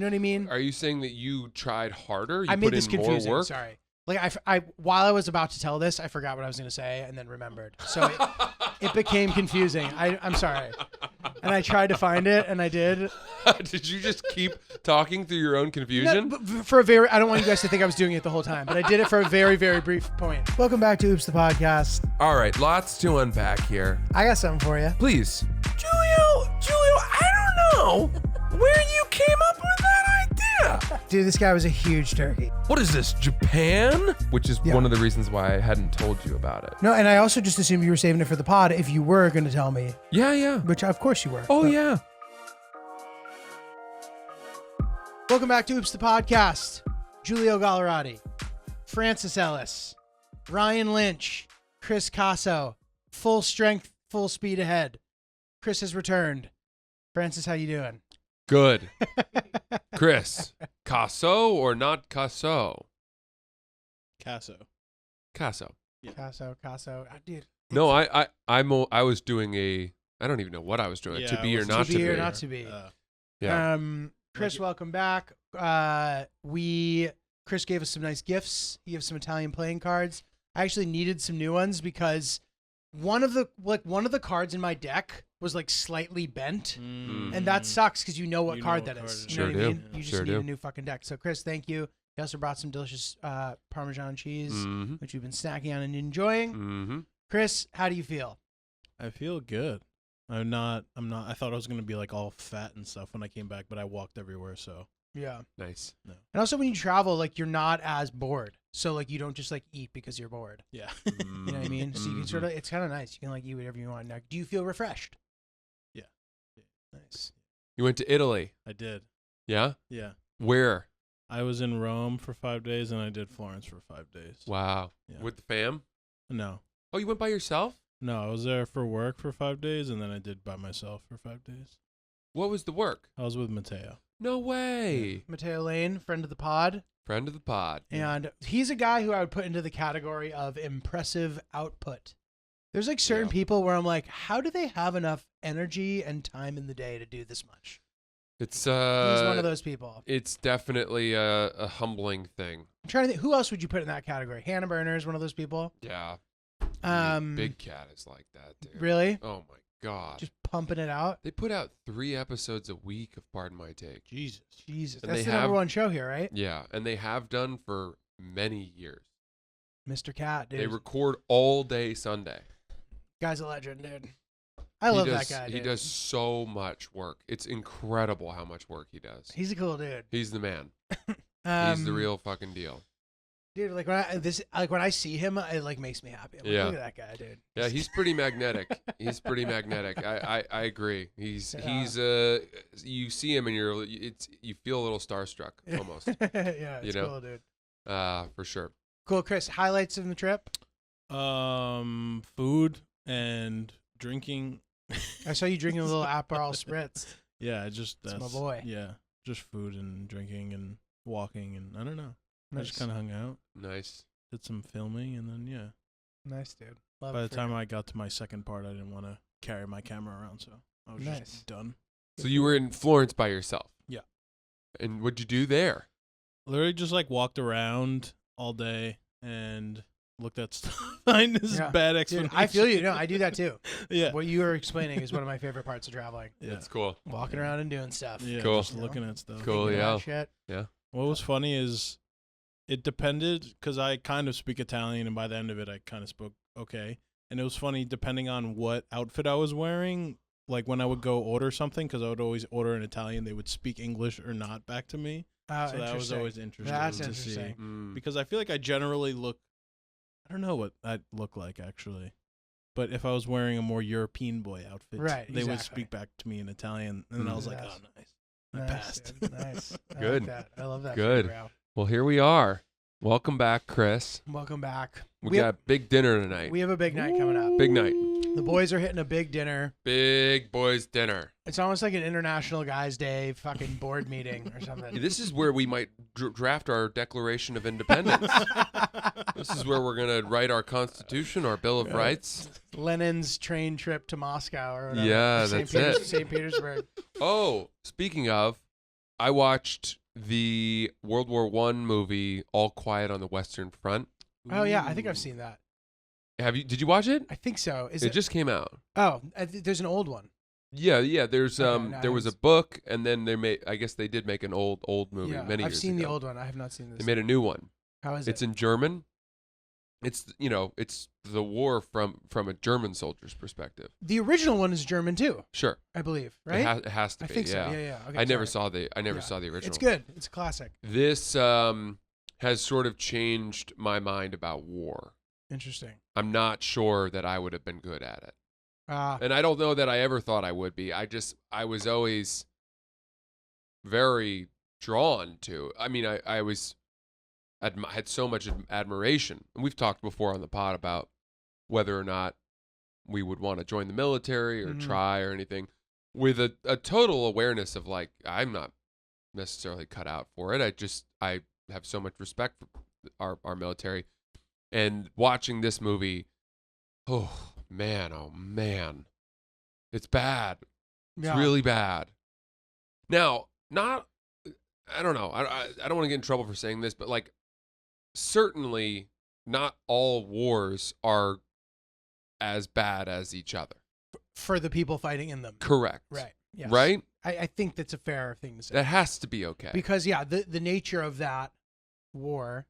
You know what I mean? Are you saying that you tried harder? You I made put this in more confusing. work? Sorry. Like I while I was about to tell this, I forgot what I was going to say and then remembered. So it became confusing. I'm sorry. And I tried to find it, and I did. Did you just keep talking through your own confusion? No, for a very, I don't want you guys to think I was doing it the whole time, but I did it for a very, very brief point. Welcome back to Oops the Podcast. All right, lots to unpack here. I got something for you. Please. Julio, I don't know where you came up with that idea. Dude, this guy was a huge turkey. What is this, Japan? Which is one of the reasons why I hadn't told you about it. No, and I also just assumed you were saving it for the pod if you were going to tell me. Yeah. Which, of course, you were. Oh, yeah. Welcome back to Oops the Podcast. Julio Gallerati, Francis Ellis, Ryan Lynch, Chris Caso. Full strength, full speed ahead. Chris has returned. Francis, how you doing? Good. Chris, Caso or not Caso? Caso. Yeah. Caso. Dude. No, I was doing I don't even know what I was doing. Yeah, To be or was not To to be be. or not to be. Yeah. Chris, welcome back. Chris gave us some nice gifts. He gave some Italian playing cards. I actually needed some new ones because one of the cards in my deck was like slightly bent, and that sucks because you know what card that is. You know what I mean? You just need a new fucking deck. So Chris, thank you. He also brought some delicious Parmesan cheese, which we've been snacking on and enjoying. Mm-hmm. Chris, how do you feel? I feel good. I'm not. I thought I was gonna be like all fat and stuff when I came back, but I walked everywhere. So Yeah. Nice. no. And also when you travel, like you're not as bored. So like you don't just like eat because you're bored. Yeah. You know what I mean? So you can sort of, it's kind of nice. You can like eat whatever you want. Now, do you feel refreshed? Yeah. Nice. You went to Italy. I did. Yeah? Yeah. Where? I was in Rome for 5 days, and I did Florence for 5 days. Wow. Yeah. With the fam? No. Oh, you went by yourself? No, I was there for work for 5 days, and then I did by myself for 5 days. What was the work? I was with Matteo. No way. Mateo Lane, friend of the pod. Friend of the pod. And he's a guy who I would put into the category of impressive output. There's like certain people where I'm like, how do they have enough energy and time in the day to do this much? It's He's one of those people. It's definitely a humbling thing. I'm trying to think, who else would you put in that category? Hannah Burner is one of those people. Yeah. Big Cat is like that, dude. Really? Oh my god. Just pumping it out. They put out 3 episodes a week of Pardon My Take. Jesus. And That's they the number one show here, right? Yeah, and they have done for many years. Mr. Cat, dude. They record all day Sunday. Guy's a legend, dude. I love that guy, dude. He does so much work. It's incredible how much work he does. He's a cool dude. He's the man. He's the real fucking deal. Dude, like when I see him, it like makes me happy. I'm like, look at that guy, dude. Yeah, he's pretty magnetic. He's pretty magnetic. I agree. He's you see him and you feel a little starstruck almost. Yeah, it's cool, dude. For sure. Cool, Chris. Highlights of the trip? Food and drinking. I saw you drinking a little Aperol Spritz. Yeah, that's my boy. Yeah, just food and drinking and walking and I don't know. Nice. I just kind of hung out. Nice. Did some filming and then Nice, dude. Love By it the for time you. I got to my second part, I didn't want to carry my camera around, so I was just done. So you were in Florence by yourself? Yeah. And what'd you do there? Literally just like walked around all day and looked at stuff. Find this bad explanation. Dude, I feel you. No, I do that too. Yeah. What you were explaining is one of my favorite parts of traveling. Yeah. That's cool. Walking around and doing stuff. Yeah, Cool. just looking at stuff. Cool, Thinking yeah. about shit. Yeah. What was funny is it depended because I kind of speak Italian, and by the end of it, I kind of spoke okay. And it was funny depending on what outfit I was wearing. Like when I would go order something, because I would always order in Italian, they would speak English or not back to me. So that was always interesting That's to interesting. see. Because I feel like I generally look, I don't know what I look like actually. But if I was wearing a more European boy outfit, they would speak back to me in Italian. And then I was like, oh, nice. I passed. Dude. Nice. Good. I like that. I love that. Good. For you, bro. Well, here we are. Welcome back, Chris. Welcome back. We got big dinner tonight. We have a big night coming up. Big night. The boys are hitting a big dinner. Big boys dinner. It's almost like an International Guys Day fucking board meeting or something. This is where we might draft our Declaration of Independence. This is where we're going to write our Constitution, our Bill of Rights. Lenin's train trip to Moscow or whatever. Yeah, that's it. St. Petersburg. Oh, speaking of, I watched the World War I movie, All Quiet on the Western Front. Oh yeah, I think I've seen that. Did you watch it? I think so. Is it just came out. Oh, there's an old one. Yeah. There's Okay, no, there was a book, and then I guess they did make an old movie Yeah, many I've years seen ago. the old one. I have not seen this. They made a new one. How is It's it? in German. It's it's the war from a German soldier's perspective. The original one is German too, Sure, I believe, right? It has to I be. think yeah. so. Yeah. Okay, I never sorry. saw the original. It's good. It's a classic. This has sort of changed my mind about war. Interesting. I'm not sure that I would have been good at it. Ah, And I don't know that I ever thought I would be. I was always very drawn to. I mean, I had so much admiration. And we've talked before on the pod about whether or not we would want to join the military or try or anything, with a total awareness of like, I'm not necessarily cut out for it. I have so much respect for our military. And watching this movie, oh man, it's bad. It's yeah. really bad. Now, I don't know. I don't want to get in trouble for saying this, but like, certainly not all wars are as bad as each other. For the people fighting in them. Correct. Right. Yes. Right? I think that's a fair thing to say. That has to be okay. Because the nature of that war,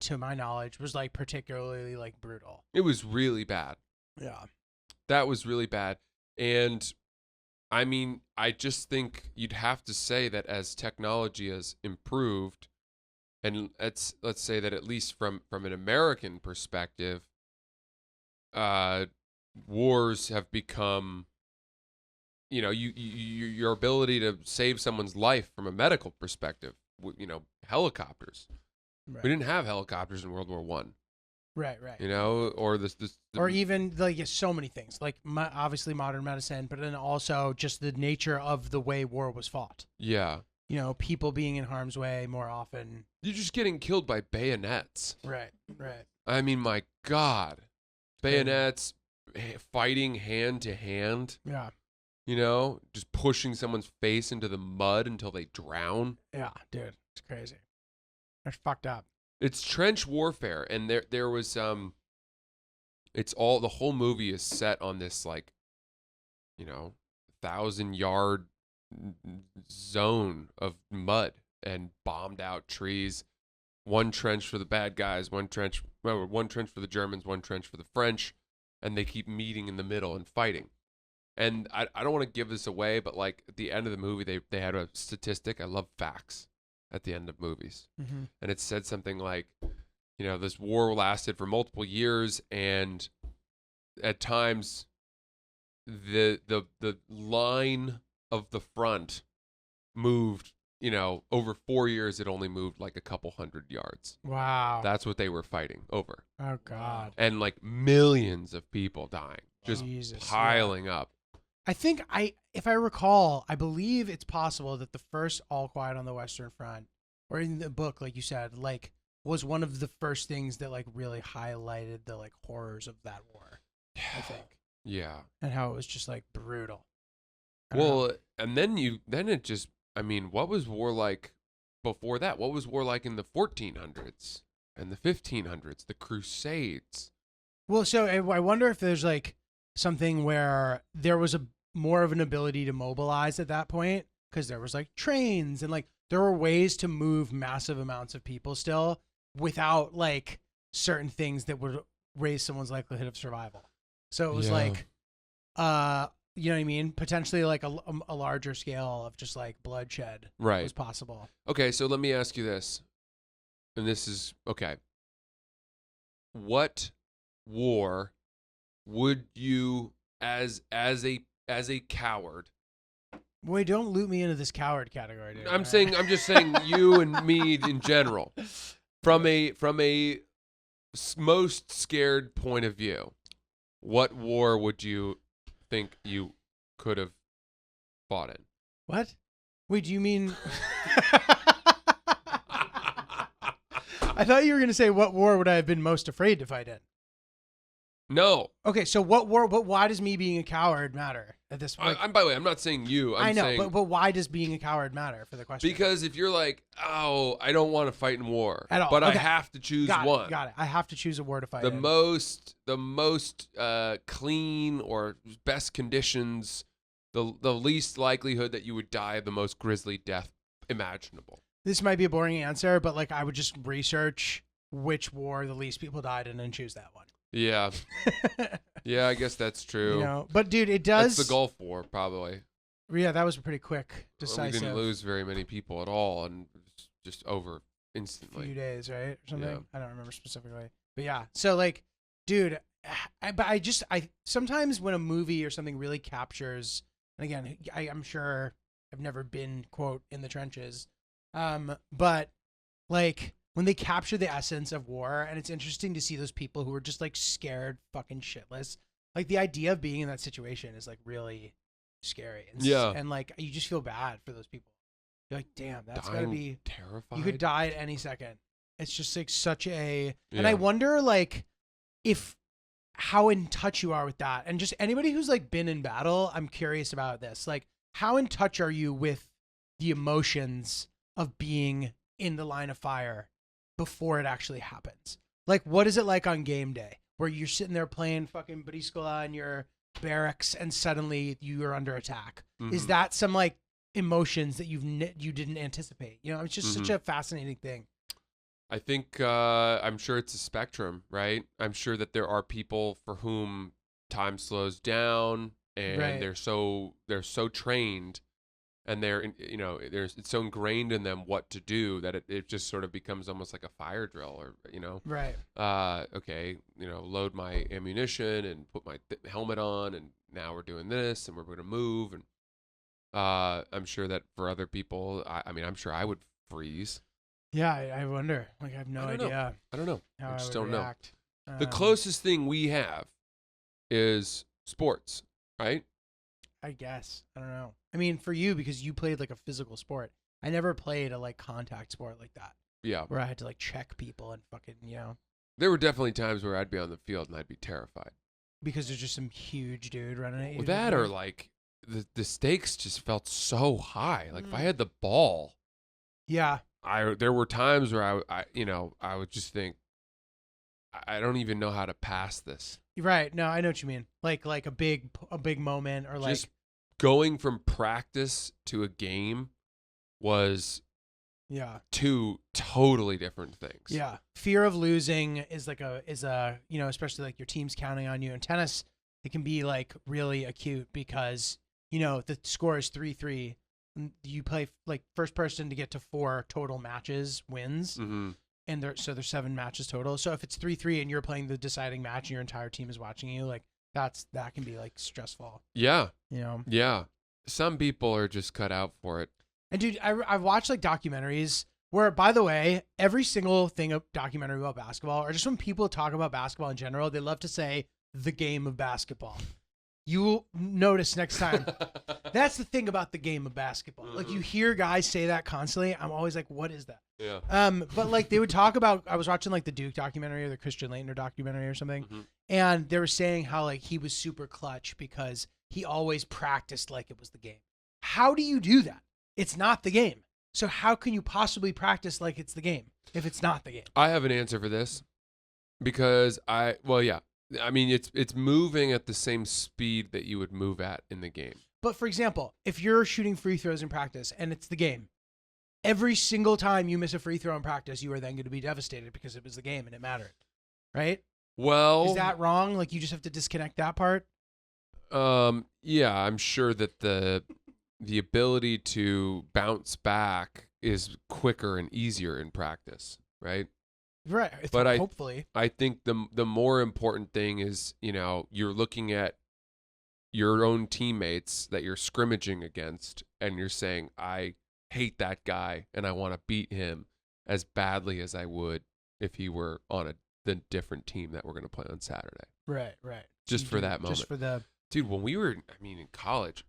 to my knowledge, was like particularly like brutal. It was really bad. Yeah. That was really bad. And I mean, I just think you'd have to say that as technology has improved, and let's say that at least from an American perspective, wars have become, your ability to save someone's life from a medical perspective, helicopters. Right. We didn't have helicopters in World War One. Right. Or Or even like so many things, like obviously modern medicine, but then also just the nature of the way war was fought. Yeah. People being in harm's way more often. You're just getting killed by bayonets. Right. I mean, my God. Bayonets, fighting hand to hand, Yeah. just pushing someone's face into the mud until they drown. Yeah, dude, it's crazy. That's fucked up. It's trench warfare, and there was it's all, the whole movie is set on this 1,000-yard zone of mud and bombed out trees. One trench for the bad guys, one trench for the Germans, one trench for the French, and they keep meeting in the middle and fighting. And I don't want to give this away, but like at the end of the movie, they had a statistic. I love facts at the end of movies. Mm-hmm. And it said something like, this war lasted for multiple years, and at times the line of the front moved, over 4 years it only moved like a couple hundred yards. Wow. That's what they were fighting over. Oh God. And like millions of people dying, just Jesus, piling up. I think if I recall, I believe it's possible that the first All Quiet on the Western Front, or in the book, like you said, like was one of the first things that like really highlighted the like horrors of that war. I think. Yeah. And how it was just like brutal. Well, and then what was war like before that? What was war like in the 1400s and the 1500s, the Crusades? Well, so I wonder if there's like something where there was more of an ability to mobilize at that point, because there was like trains and like there were ways to move massive amounts of people still without like certain things that would raise someone's likelihood of survival. So it was like, you know what I mean? Potentially like a larger scale of just like bloodshed was possible. Okay, so let me ask you this. And this is, okay. What war would you, as a coward? Boy, don't loop me into this coward category, dude. I'm just saying you and me in general. From a most scared point of view, what war would you think you could have fought in? What? Wait, do you mean? I thought you were going to say, what war would I have been most afraid to fight in? No. Okay, so why does me being a coward matter at this point? By the way, I'm not saying you. I know, saying, but why does being a coward matter for the question? because if you're like, oh, I don't want to fight in war, At all. but I Okay. have to choose got one. It, got it. I have to choose a war to fight The in. most clean or best conditions, the least likelihood that you would die of the most grisly death imaginable. This might be a boring answer, but like I would just research which war the least people died in and choose that one. Yeah. Yeah, I guess that's true. You know, but dude, it does. That's the Gulf War, probably. Yeah, that was pretty quick, Well, decisive. we didn't lose very many people at all, and it's just over instantly. Few days, right, or something. Yeah. I don't remember specifically, but yeah. So like, dude, I sometimes when a movie or something really captures, and again, I'm sure I've never been quote in the trenches, but like when they capture the essence of war, and it's interesting to see those people who are just like scared fucking shitless. Like the idea of being in that situation is like really scary. And like you just feel bad for those people. You're like, damn, that's gotta be terrified. You could die at any second. It's just like such a, and Yeah. I wonder like if how in touch you are with that, and just anybody who's like been in battle. I'm curious about this. Like, how in touch are you with the emotions of being in the line of fire before it actually happens? Like, what is it like on game day where you're sitting there playing fucking Briscola in your barracks and suddenly you are under attack? Mhm. Is that some like emotions that you didn't anticipate? You know, it's just such a fascinating thing. I think I'm sure it's a spectrum, right? I'm sure that there are people for whom time slows down and Right. they're so trained, and it's so ingrained in them what to do that it just sort of becomes almost like a fire drill, or Right. okay, load my ammunition and put my helmet on, and now we're doing this and we're going to move. And I'm sure that for other people, I mean, I'm sure I would freeze. Yeah, I wonder. Like, I have no idea I don't know. how I just would don't react. know. The closest thing we have is sports, right? I guess. I don't know. I mean, for you, because you played like a physical sport. I never played a like contact sport like that, Yeah. where I had to like check people and fucking, There were definitely times where I'd be on the field and I'd be terrified. because there's just some huge dude running at you. Well, that or like the stakes just felt so high. Like if I Mm. had the ball, Yeah. there were times where I would just think, I don't even know how to pass this. Right. No, I know what you mean. Like a big moment, or like Just going from practice to a game was yeah. two totally different things. Yeah. Fear of losing is especially like your team's counting on you. In tennis, it can be like really acute because, the score is 3-3. You play like first person to get to 4 total matches wins. Mm-hmm. And there's 7 matches total. So if it's 3-3 and you're playing the deciding match and your entire team is watching you, like that can be like stressful. Yeah. Yeah. Some people are just cut out for it. And dude, I've watched like documentaries where, by the way, every single thing of documentary about basketball, or just when people talk about basketball in general, they love to say the game of basketball. You will notice next time. That's the thing about the game of basketball. Like you hear guys say that constantly. I'm always like, what is that? Yeah. But like they would talk about, I was watching like the Duke documentary or the Christian Laettner documentary or something. Mhm. And they were saying how like he was super clutch because he always practiced like it was the game. How do you do that? It's not the game. So how can you possibly practice like it's the game if it's not the game? I have an answer for this because I mean, it's moving at the same speed that you would move at in the game. But for example, if you're shooting free throws in practice and it's the game, every single time you miss a free throw in practice, you are then going to be devastated because it was the game and it mattered. Right? Well, Is that wrong? Like you just have to disconnect that part? Yeah, I'm sure that the ability to bounce back is quicker and easier in practice, right? Right. But hopefully. I think the more important thing is, you're looking at your own teammates that you're scrimmaging against, and you're saying, I hate that guy and I want to beat him as badly as I would if he were on the different team that we're going to play on Saturday. Right. Just for that moment. Just for the Dude, when we were, in college,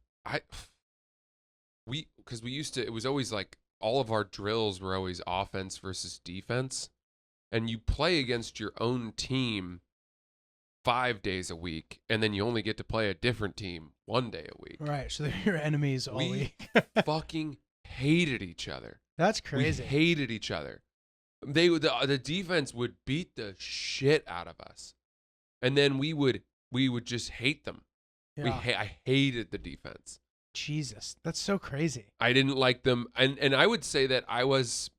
because we used to, it was always like all of our drills were always offense versus defense. And you play against your own team 5 days a week, and then you only get to play a different team 1 day a week. Right. So they're your enemies all We week. fucking hated each other. That's crazy. We hated each other. The defense would beat the shit out of us, and then we would just hate them. Yeah. I hated the defense. Jesus, that's so crazy. I didn't like them, and I would say that I was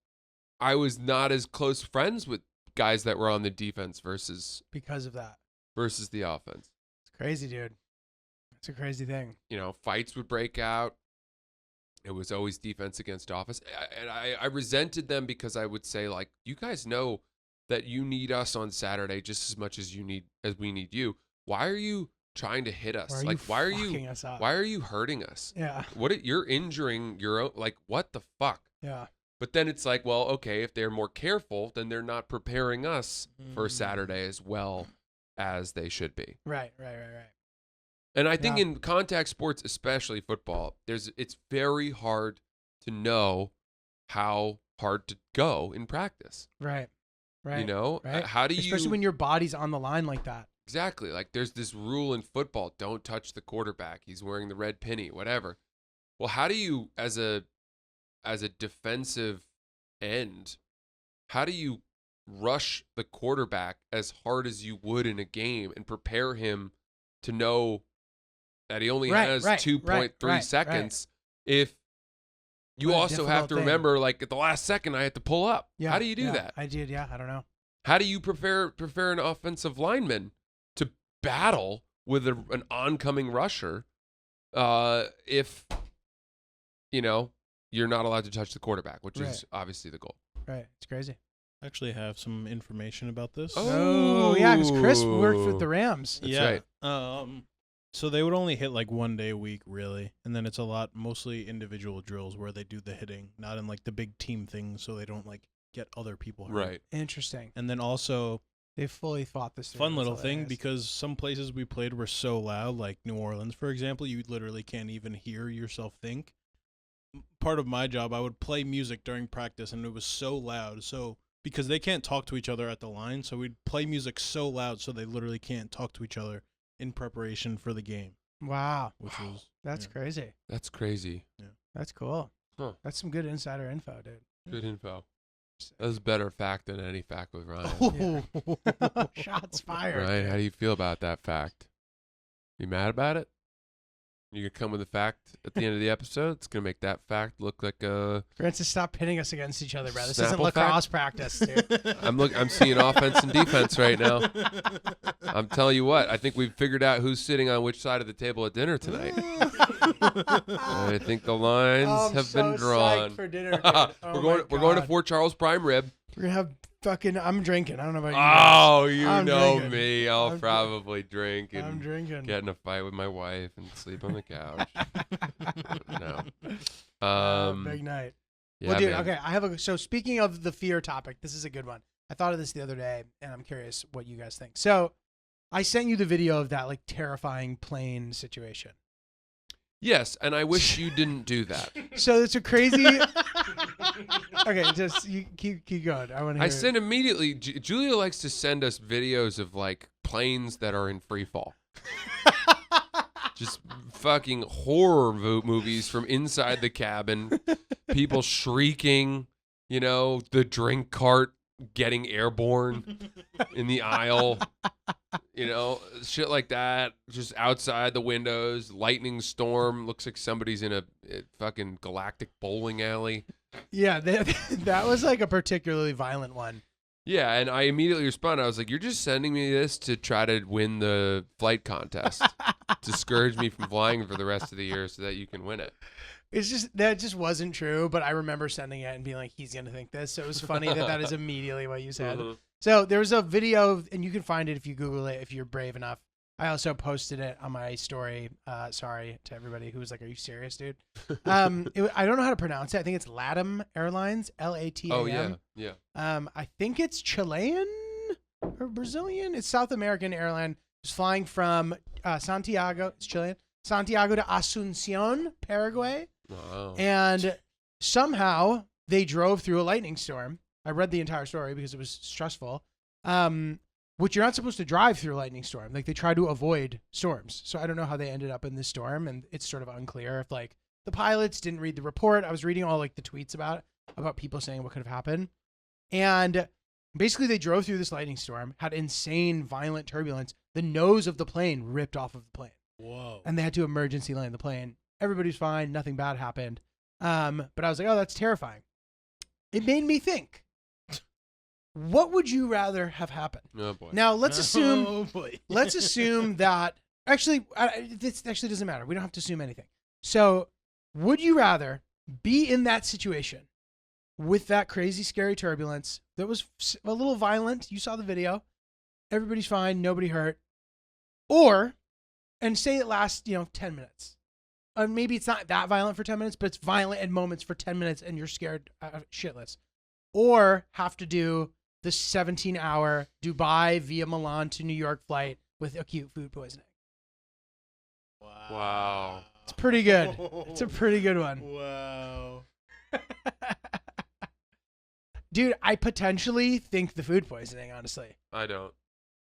not as close friends with guys that were on the defense versus Because of that. the offense. It's crazy, dude. It's a crazy thing. You know, fights would break out. It was always defense against offense. And I resented them because I would say, like, you guys know that you need us on Saturday just as much as we need you. Why are you trying to hit us? Why are you fucking us up? Why are you hurting us? Yeah. You're injuring your own, like, what the fuck? Yeah. But then it's like, well, okay, if they're more careful, then they're not preparing us for Saturday as well as they should be. Right. And I think in contact sports, especially football, it's very hard to know how hard to go in practice. Right. You know, right. How do you, especially when your body's on the line like that. Exactly. Like there's this rule in football: don't touch the quarterback. He's wearing the red penny, whatever. Well, how do you, as a defensive end, how do you rush the quarterback as hard as you would in a game and prepare him to know that he only has 2.3 seconds if you also have to remember, like, at the last second I have to pull up. Yeah, how do you do that? I did, I don't know. How do you prepare an offensive lineman to battle with an oncoming rusher if, you know, you're not allowed to touch the quarterback, which is obviously the goal. Right. It's crazy. I actually have some information about this. Oh yeah, because Chris worked with the Rams. That's right. So they would only hit like 1 day a week, really, and then it's mostly individual drills where they do the hitting, not in like the big team things, so they don't like get other people hurt. Right. Interesting. And then also, they fully thought this through. Fun little thing, because some places we played were so loud, like New Orleans, for example, you literally can't even hear yourself think. Part of my job, I would play music during practice, and it was so loud. So because they can't talk to each other at the line, so we'd play music so loud so they literally can't talk to each other in preparation for the game. Wow. That's crazy. That's crazy. Yeah. That's cool. Huh. That's some good insider info, dude. Good info. That was better fact than any fact with Ryan. Oh, shots fired. Ryan, how do you feel about that fact? You mad about it? You gonna come with a fact at the end of the episode? It's gonna make that fact look like a. Francis, stop pitting us against each other, bro. This Snapple isn't lacrosse practice, dude. I'm seeing offense and defense right now. I'm telling you what. I think we've figured out who's sitting on which side of the table at dinner tonight. I think the lines have been drawn. Psyched for dinner, dude. We're going to Fort Charles Prime Rib. We're gonna have fucking. I'm drinking. I don't know about you. Oh, you I'm know drinking. me. I'll probably drink and I'm drinking. get in a fight with my wife and sleep on the couch. No. Big night. Yeah, Well, dude. man. Okay, so speaking of the fear topic, this is a good one. I thought of this the other day, and I'm curious what you guys think. So, I sent you the video of that like terrifying plane situation. Yes, and I wish you didn't do that. So it's a crazy. Okay, just you keep going. I want to. I sent immediately. Julia likes to send us videos of like planes that are in free fall. Just fucking horror movies from inside the cabin. People shrieking. You know, the drink cart getting airborne in the aisle. You know, shit like that. Just outside the windows, lightning storm. Looks like somebody's in a fucking galactic bowling alley. Yeah, that was like a particularly violent one. Yeah, and I immediately responded. I was like, "You're just sending me this to try to win the flight contest, discourage me from flying for the rest of the year, so that you can win it." That just wasn't true. But I remember sending it and being like, "He's gonna think this." So it was funny that is immediately what you said. Mm-hmm. So there was a video, and you can find it if you Google it, if you're brave enough. I also posted it on my story. Sorry to everybody who was like, "Are you serious, dude?" I don't know how to pronounce it. I think it's LATAM Airlines, LATAM. Oh yeah. I think it's Chilean or Brazilian. It's South American airline. It's flying from Santiago. It's Chilean. Santiago to Asunción, Paraguay. Wow. And somehow they drove through a lightning storm. I read the entire story because it was stressful. which you're not supposed to drive through a lightning storm. Like they try to avoid storms. So I don't know how they ended up in this storm, and it's sort of unclear if like the pilots didn't read the report. I was reading all like the tweets about people saying what could have happened. And basically they drove through this lightning storm, had insane violent turbulence. The nose of the plane ripped off of the plane. Whoa. And they had to emergency land the plane. Everybody's fine. Nothing bad happened. But I was like, oh, that's terrifying. It made me think, what would you rather have happened? Oh boy. Now let's assume, Oh, boy. let's assume that actually, this actually doesn't matter. We don't have to assume anything. So would you rather be in that situation with that crazy, scary turbulence that was a little violent? You saw the video. Everybody's fine. Nobody hurt. Or, and say it lasts, 10 minutes. Maybe it's not that violent for 10 minutes, but it's violent at moments for 10 minutes and you're scared shitless. Or have to do the 17-hour Dubai via Milan to New York flight with acute food poisoning. Wow. It's pretty good. It's a pretty good one. Wow. Dude, I potentially think the food poisoning, honestly. I don't.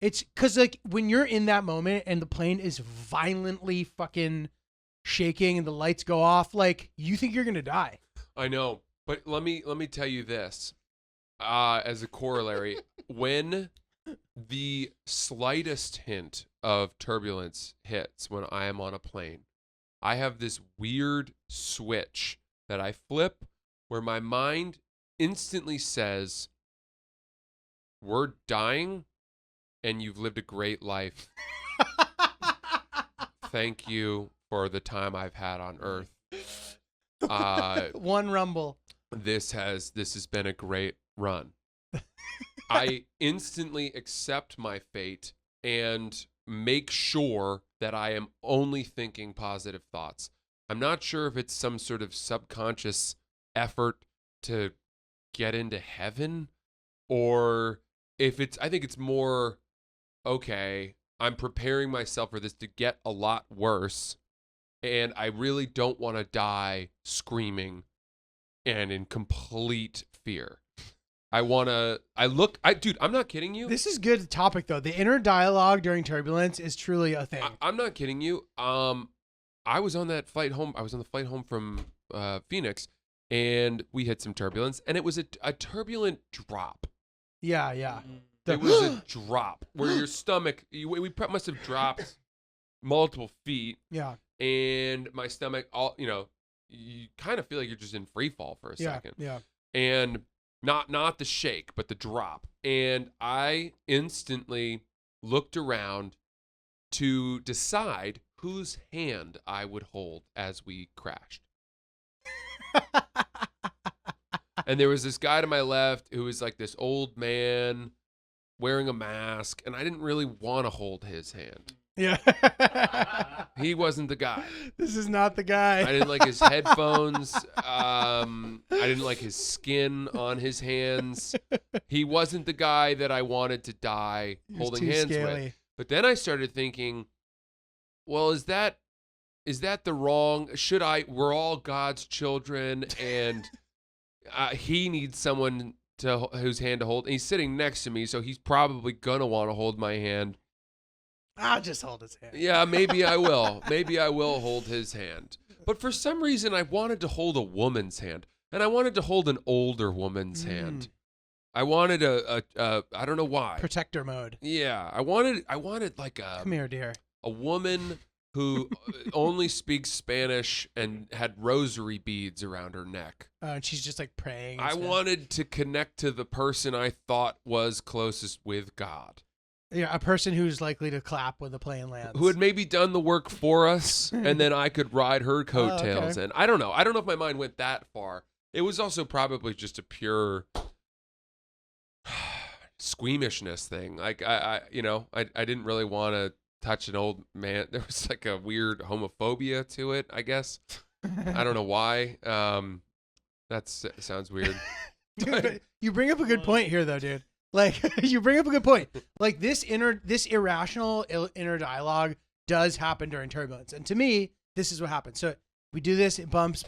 It's because, like, when you're in that moment and the plane is violently fucking shaking and the lights go off, like, you think you're going to die. I know. But let me tell you this. As a corollary, when the slightest hint of turbulence hits when I am on a plane, I have this weird switch that I flip where my mind instantly says, we're dying and you've lived a great life. Thank you for the time I've had on Earth. One rumble. This has been a great run. I instantly accept my fate and make sure that I am only thinking positive thoughts. I'm not sure if it's some sort of subconscious effort to get into heaven, or if I think it's more, okay, I'm preparing myself for this to get a lot worse, and I really don't want to die screaming and in complete fear. Dude, I'm not kidding you. This is good topic, though. The inner dialogue during turbulence is truly a thing. I'm not kidding you. I was on that flight home. I was on the flight home from Phoenix, and we had some turbulence, and it was a turbulent drop. Yeah, yeah. It was a drop where your stomach, we must have dropped multiple feet. Yeah. And my stomach, you kind of feel like you're just in free fall for a second. Yeah. And not the shake, but the drop. And I instantly looked around to decide whose hand I would hold as we crashed. And there was this guy to my left who was like this old man wearing a mask, and I didn't really want to hold his hand. Yeah. He wasn't the guy. This is not the guy. I didn't like his headphones. I didn't like his skin on his hands. He wasn't the guy that I wanted to die holding hands with. But then I started thinking, well, is that the wrong? We're all God's children, and he needs someone whose hand to hold. And he's sitting next to me, so he's probably gonna want to hold my hand. I'll just hold his hand. Yeah, maybe I will. Maybe I will hold his hand. But for some reason, I wanted to hold a woman's hand, and I wanted to hold an older woman's hand. I wanted I don't know why. Protector mode. Yeah, I wanted like Come here, dear. A woman who only speaks Spanish and had rosary beads around her neck. And she's just like praying. I wanted to connect to the person I thought was closest with God. Yeah, a person who's likely to clap when the plane lands. Who had maybe done the work for us, and then I could ride her coattails. Okay. And I don't know if my mind went that far. It was also probably just a pure squeamishness thing. Like I didn't really want to touch an old man. There was like a weird homophobia to it, I guess. I don't know why. That sounds weird. Dude, you bring up a good point here, though, dude. Like, you bring up a good point. Like, this irrational inner dialogue does happen during turbulence. And to me, this is what happens. So we do this, it bumps,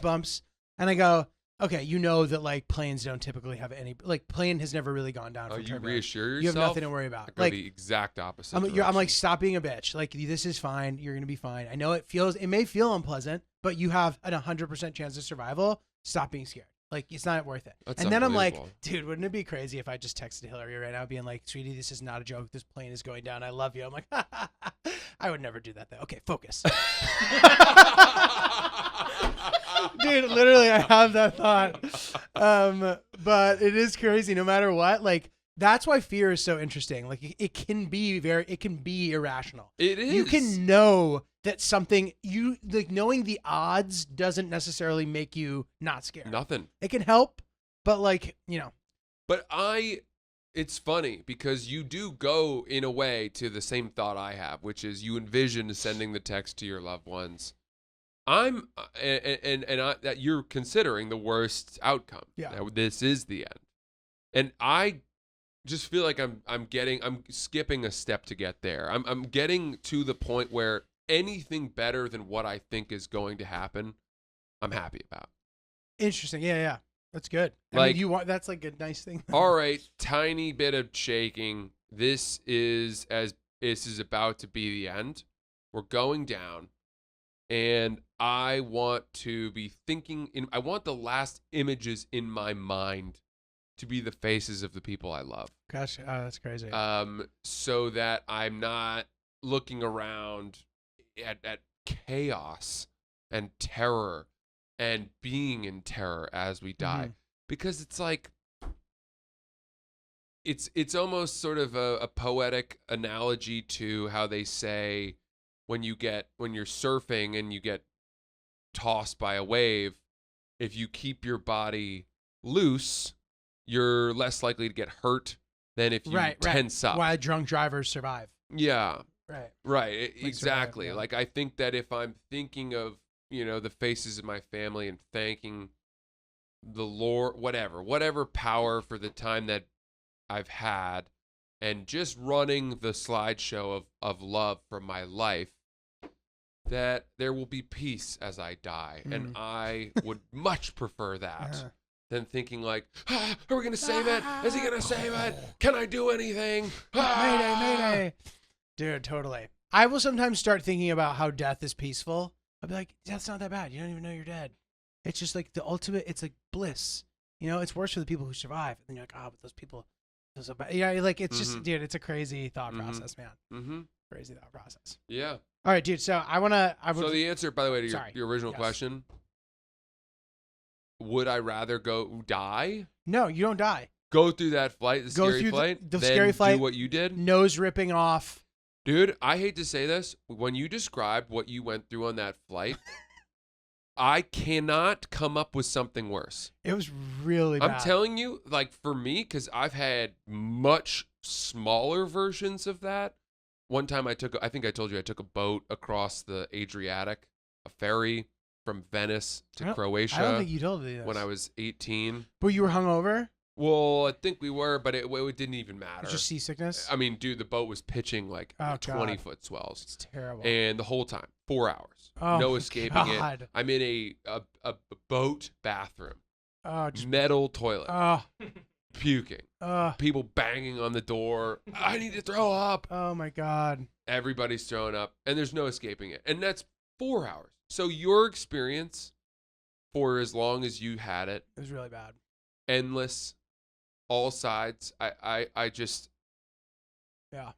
and I go, okay, you know that like planes don't typically have any, like plane has never really gone down. Oh, from you turbulence. reassure yourself. You have nothing to worry about. I go Like the exact opposite. I'm direction. like, stop being a bitch. Like this is fine. You're gonna be fine. I know it may feel unpleasant, but you have an 100% chance of survival. Stop being scared. Like it's not worth it. That's and then I'm like, unbelievable. dude, wouldn't it be crazy if I just texted Hillary right now, being like, sweetie, this is not a joke. This plane is going down. I love you. I'm like, I would never do that though. Okay, focus. Dude, literally, I have that thought. But it is crazy. No matter what, like that's why fear is so interesting. Like it can be irrational. It is. You can know that something you like. Knowing the odds doesn't necessarily make you not scared. Nothing. It can help, but But it's funny because you do go in a way to the same thought I have, which is you envision sending the text to your loved ones. That you're considering the worst outcome. Yeah. Now, this is the end. And I just feel like I'm skipping a step to get there. I'm getting to the point where anything better than what I think is going to happen, I'm happy about. interesting. Yeah. That's good. I Like- mean, that's like a nice thing. All right, tiny bit of shaking. This is about to be the end. We're going down. And I want to be I want the last images in my mind to be the faces of the people I love. Gosh, that's crazy. So that I'm not looking around at chaos and terror and being in terror as we die. Because it's like, it's almost sort of a poetic analogy to how they say, when you're surfing and you get tossed by a wave, if you keep your body loose, you're less likely to get hurt than if you tense up. Why drunk drivers survive. Yeah. Right. Exactly. Survive, yeah. Like I think that if I'm thinking of, the faces of my family and thanking the Lord, whatever power for the time that I've had, and just running the slideshow of love from my life, that there will be peace as I die. And I would much prefer that than thinking like, are we going to save it? Is he going to save it? Can I do anything? Mayday. Dude, totally. I will sometimes start thinking about how death is peaceful. I'll be like, death's not that bad. You don't even know you're dead. It's just like the ultimate, it's like bliss. It's worse for the people who survive. And then you're like, but those people, so bad. Yeah, like it's just, dude, it's a crazy thought process, man. Mm-hmm. Crazy thought process. Yeah. All right, dude. So So the answer, by the way, to your original Yes. question, would I rather go die? No, you don't die. Go through that flight, the Go scary through flight, the then scary flight, do what you did? Nose ripping off. Dude, I hate to say this. When you described what you went through on that flight, I cannot come up with something worse. It was really bad. I'm telling you, like for me, because I've had much smaller versions of that. One time I think I told you I took a boat across the Adriatic, a ferry from Venice to Croatia. I don't think you told me this. When I was 18. But you were hungover? Well, I think we were, but it didn't even matter. It's just seasickness? I mean, dude, the boat was pitching like 20-foot swells. It's terrible. And the whole time, 4 hours. Oh, no my escaping God. it. I'm in a boat bathroom. Oh, just Metal toilet. Puking. Oh, People banging on the door. I need to throw up. oh my God. Everybody's throwing up, and there's no escaping it. And that's 4 hours. So your experience, for as long as you had it, It was really bad. endless, all sides. I just, Yeah.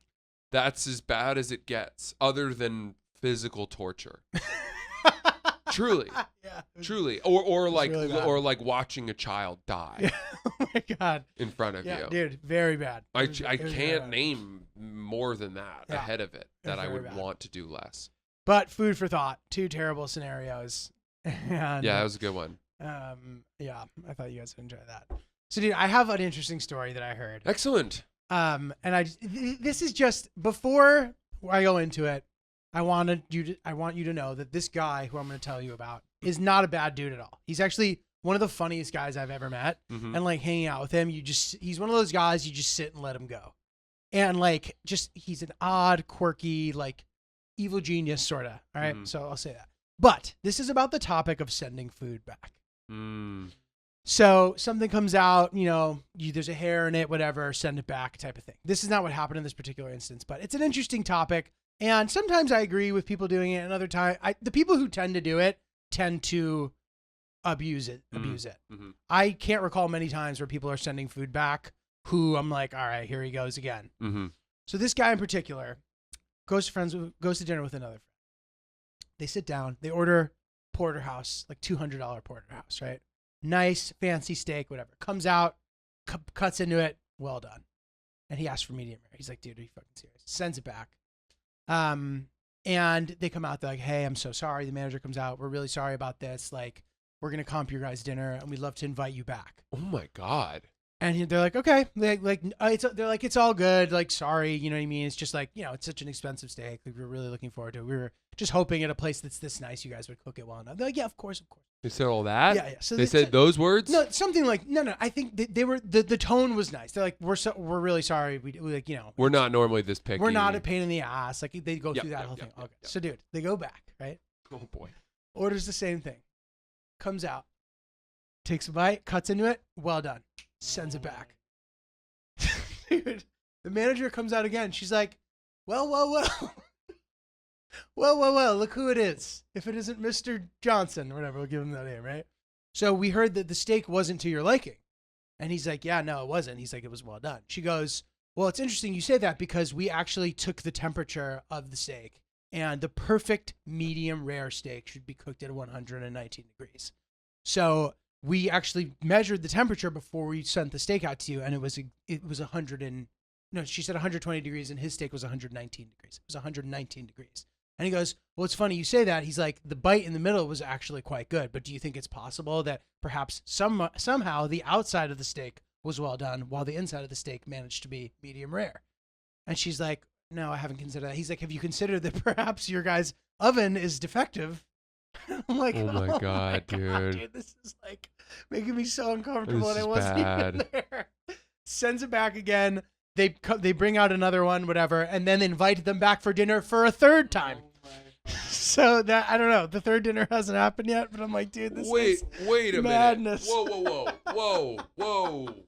that's as bad as it gets, other than physical torture. Truly. Yeah. Truly. Or like really bad. or like watching a child die Yeah. Oh my God. in front of Yeah, you. dude. Very bad. I It was very can't bad. name more than that Yeah. ahead of it that I very would bad. want to do less. But food for thought. 2 terrible scenarios. And, Yeah, that was a good one. yeah, I thought you guys would enjoy that. So, dude, I have an interesting story that I heard. Excellent. And this is just before I go into it. I want you to know that this guy who I'm going to tell you about is not a bad dude at all. He's actually one of the funniest guys I've ever met. Mhm. And like hanging out with him, he's one of those guys you just sit and let him go. And like he's an odd, quirky, like evil genius sort of. All right, Mhm. so I'll say that. But this is about the topic of sending food back. So something comes out, there's a hair in it, whatever, send it back type of thing. This is not what happened in this particular instance, but it's an interesting topic. And sometimes I agree with people doing it. And other times, the people who tend to do it tend to abuse it. Mm-hmm. I can't recall many times where people are sending food back who I'm like, all right, here he goes again. Mm-hmm. So this guy in particular goes to dinner with another friend. They sit down, they order porterhouse, like $200 porterhouse, right? Nice, fancy steak, whatever. Comes out, cuts into it, well done. And he asks for medium rare. He's like, dude, are you fucking serious? Sends it back. And they come out, they're like, hey, I'm so sorry. The manager comes out, we're really sorry about this. Like, we're going to comp your guys' dinner, and we'd love to invite you back. Oh, my God. And they're like, okay. They're like, it's all good. Like, sorry, you know what I mean? It's just like, it's such an expensive steak. Like, we're really looking forward to it. We were just hoping at a place that's this nice, you guys would cook it well enough. They're like, yeah, of course. They said all that? Yeah. So they said those words? No, something like, no. I think they were, the tone was nice. They're like, we're really sorry. We like, We're not normally this picky. We're not a pain in the ass. Like, they go through that whole thing. Yep. Okay. So, dude, they go back, right? Oh, boy. Orders the same thing. Comes out. Takes a bite, cuts into it. Well done. Sends it back. Dude, the manager comes out again. She's like, well. well, look who it is. If it isn't Mr. Johnson or whatever, we'll give him that name, right? So we heard that the steak wasn't to your liking. And he's like, yeah, no, it wasn't. He's like, it was well done. She goes, well, it's interesting you say that because we actually took the temperature of the steak, and the perfect medium rare steak should be cooked at 119 degrees. So we actually measured the temperature before we sent the steak out to you, and it was 120 degrees, and his steak was 119 degrees. It was 119 degrees. And he goes, well, it's funny you say that. He's like, the bite in the middle was actually quite good, but do you think it's possible that perhaps somehow the outside of the steak was well done while the inside of the steak managed to be medium rare? And she's like, no, I haven't considered that. He's like, have you considered that perhaps your guy's oven is defective? I'm like, oh my God, dude. This is like making me so uncomfortable, and I This is wasn't even there. Sends it back again. They bring out another one, whatever, and then invite them back for dinner for a third time. So that, I don't know, the third dinner hasn't happened yet, but I'm like, dude, this is wait a madness. minute. Whoa.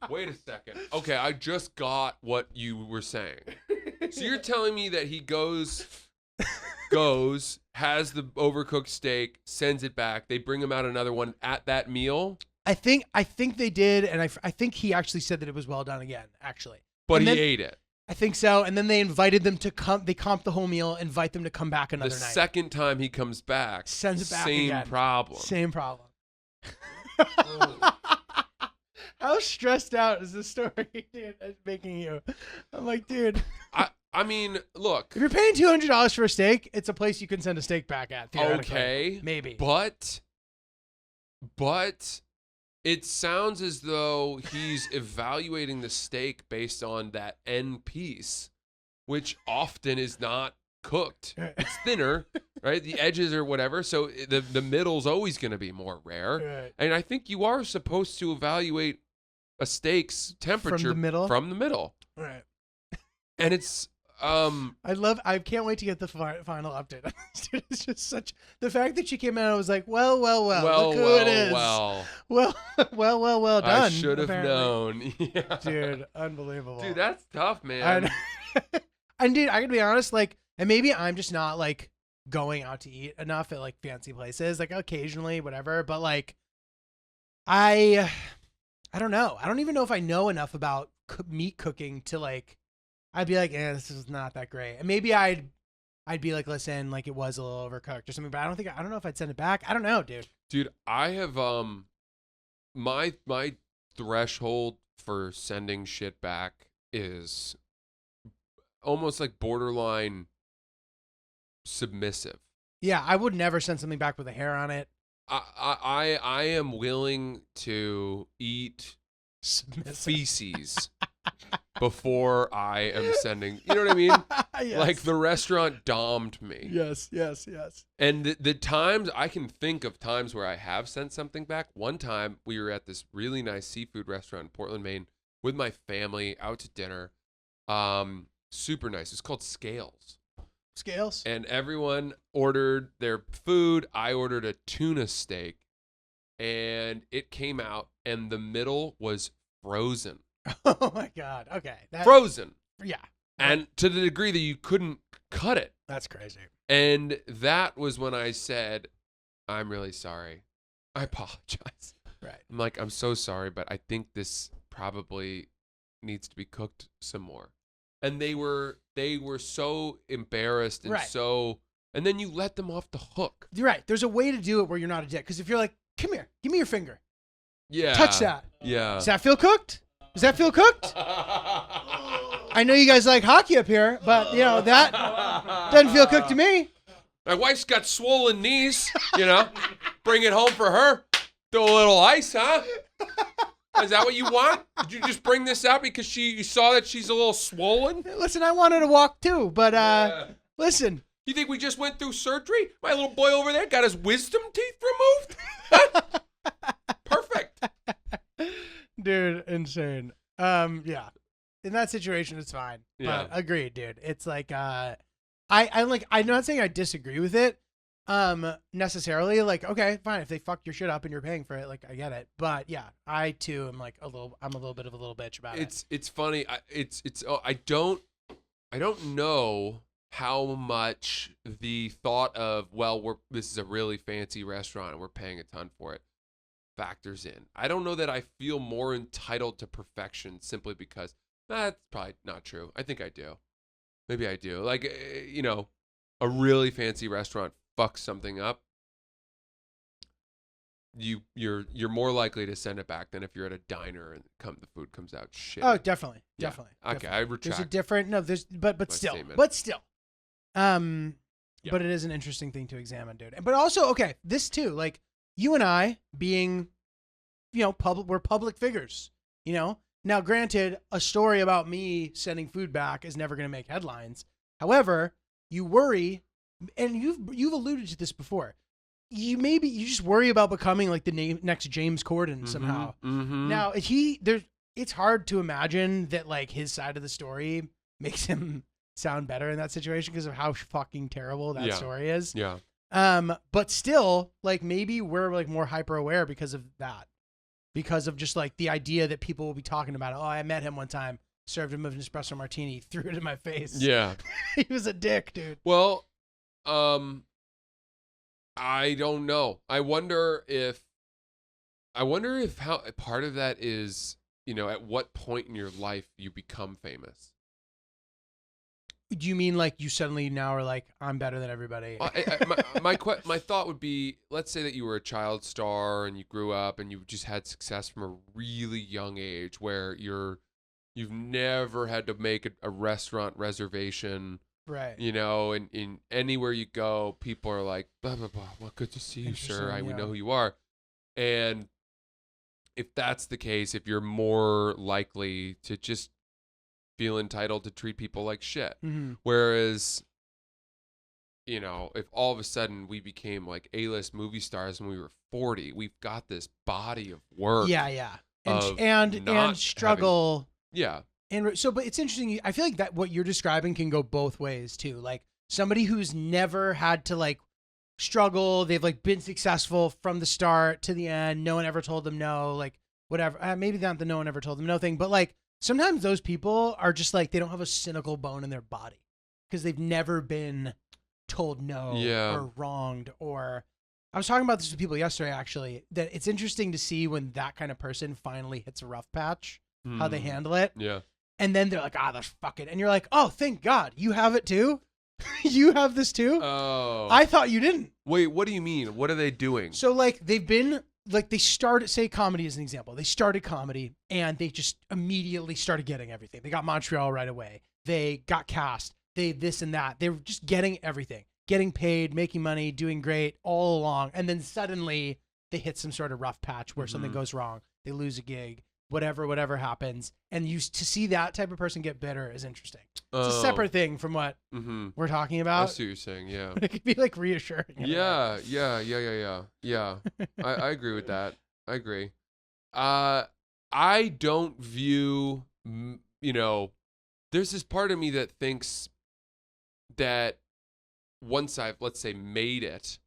Wait a second. Okay, I just got what you were saying. So you're telling me that he goes, has the overcooked steak, sends it back, they bring him out another one at that meal? I think they did, and I think he actually said that it was well done again, actually. But he ate it. I think so, and then they invited them to come. They comped the whole meal, invite them to come back another night. The second time he comes back, sends it back same again. problem. Same problem. How stressed out is this story, dude? It's making you. I'm like, dude. I mean, look. If you're paying $200 for a steak, it's a place you can send a steak back at. Okay, maybe. But it sounds as though he's evaluating the steak based on that end piece, which often is not cooked. It's thinner, right? The edges or whatever. So the middle's always going to be more rare. Right. And I think you are supposed to evaluate a steak's temperature from the middle. Right. And it's I can't wait to get the final update. It's just such the fact that she came out. I was like, well, look who it is. Well done. I should have apparently. known. Yeah. Dude, unbelievable. Dude, that's tough, man. And dude, I gotta be honest, like, and maybe I'm just not like going out to eat enough at like fancy places, like occasionally, whatever. But like, I don't know. I don't even know if I know enough about meat cooking to like. I'd be like, this is not that great. And maybe I'd be like, listen, like it was a little overcooked or something, but I don't know if I'd send it back. I don't know, dude. Dude, I have my threshold for sending shit back is almost like borderline submissive. Yeah, I would never send something back with a hair on it. I am willing to eat feces before I am sending, you know what I mean? Yes. Like the restaurant domed me. Yes. And the times, I can think of times where I have sent something back. One time we were at this really nice seafood restaurant in Portland, Maine with my family out to dinner. Super nice. It's called Scales. And everyone ordered their food. I ordered a tuna steak. and it came out, and the middle was frozen. Oh my God. Okay. Frozen. Yeah. And to the degree that you couldn't cut it. That's crazy. And that was when I said, I'm really sorry. I apologize. Right. I'm like, I'm so sorry, but I think this probably needs to be cooked some more. And they were so embarrassed and and then you let them off the hook. You're right. There's a way to do it where you're not a dick. Because if you're like, come here, give me your finger. Yeah. Touch that. Yeah. Does that feel cooked? Does that feel cooked? I know you guys like hockey up here, but that doesn't feel cooked to me. My wife's got swollen knees, Bring it home for her. Do a little ice, huh? Is that what you want? Did you just bring this out because you saw that she's a little swollen? Listen, I wanted to walk too, but listen. You think we just went through surgery? My little boy over there got his wisdom teeth removed? Huh? Perfect. Dude, insane. Yeah. In that situation, it's fine. Yeah. But agreed, dude. It's like, I'm not saying I disagree with it, necessarily. Like, okay, fine. If they fuck your shit up and you're paying for it, like, I get it. But yeah, I too am like I'm a little bit of a little bitch about it. It's funny. I don't know how much the thought of, well, this is a really fancy restaurant and we're paying a ton for it factors in. I don't know that I feel more entitled to perfection simply because that's probably not true. I think I do. Maybe I do. Like, a really fancy restaurant fucks something up. You're more likely to send it back than if you're at a diner and the food comes out shit. Oh, definitely. Yeah. Definitely. Okay, definitely. I retract. There's a different, but still. statement. But still. Yeah. But it is an interesting thing to examine, dude. But also, okay, this too, like you and I being, we're public figures, Now, granted, a story about me sending food back is never going to make headlines. However, you worry, and you've alluded to this before. You just worry about becoming like the next James Corden somehow. Mm-hmm. Now, it's hard to imagine that like his side of the story makes him sound better in that situation because of how fucking terrible that story is. Yeah. But still, like maybe we're like more hyper aware because of that. Because of just like the idea that people will be talking about it. Oh, I met him one time, served him an espresso martini, threw it in my face. Yeah. He was a dick, dude. Well, I don't know. I wonder if how part of that is, at what point in your life you become famous. Do you mean like you suddenly now are like, I'm better than everybody? My thought would be, let's say that you were a child star and you grew up and you just had success from a really young age where you've never had to make a restaurant reservation. Right. And in anywhere you go, people are like, blah, blah, blah. Well, good to see you, sir. We know who you are. And if that's the case, if you're more likely to just feel entitled to treat people like shit. Mm-hmm. Whereas, if all of a sudden we became like A-list movie stars when we were 40, we've got this body of work. Yeah. And struggle. Yeah. And so, but it's interesting. I feel like that what you're describing can go both ways too. Like somebody who's never had to like struggle. They've like been successful from the start to the end. No one ever told them no, like whatever. Maybe not the no one ever told them no thing, but like sometimes those people are just like, they don't have a cynical bone in their body because they've never been told no or wronged. Or I was talking about this with people yesterday, actually, that it's interesting to see when that kind of person finally hits a rough patch, how they handle it. Yeah. And then they're like, that's fuck it. And you're like, oh, thank God you have it too. You have this too. Oh, I thought you didn't. Wait, what do you mean? What are they doing? So like they've been like, they started, say comedy as an example. They started comedy and they just immediately started getting everything. They got Montreal right away. They got cast. They this and that. They were just getting everything, getting paid, making money, doing great all along. And then suddenly they hit some sort of rough patch where something goes wrong. They lose a gig. Whatever happens, and to see that type of person get bitter is interesting. It's a separate thing from what we're talking about. I see what you're saying, yeah. But it could be like reassuring. Yeah. I agree with that. I agree. I don't view, there's this part of me that thinks that once I've, let's say, made it,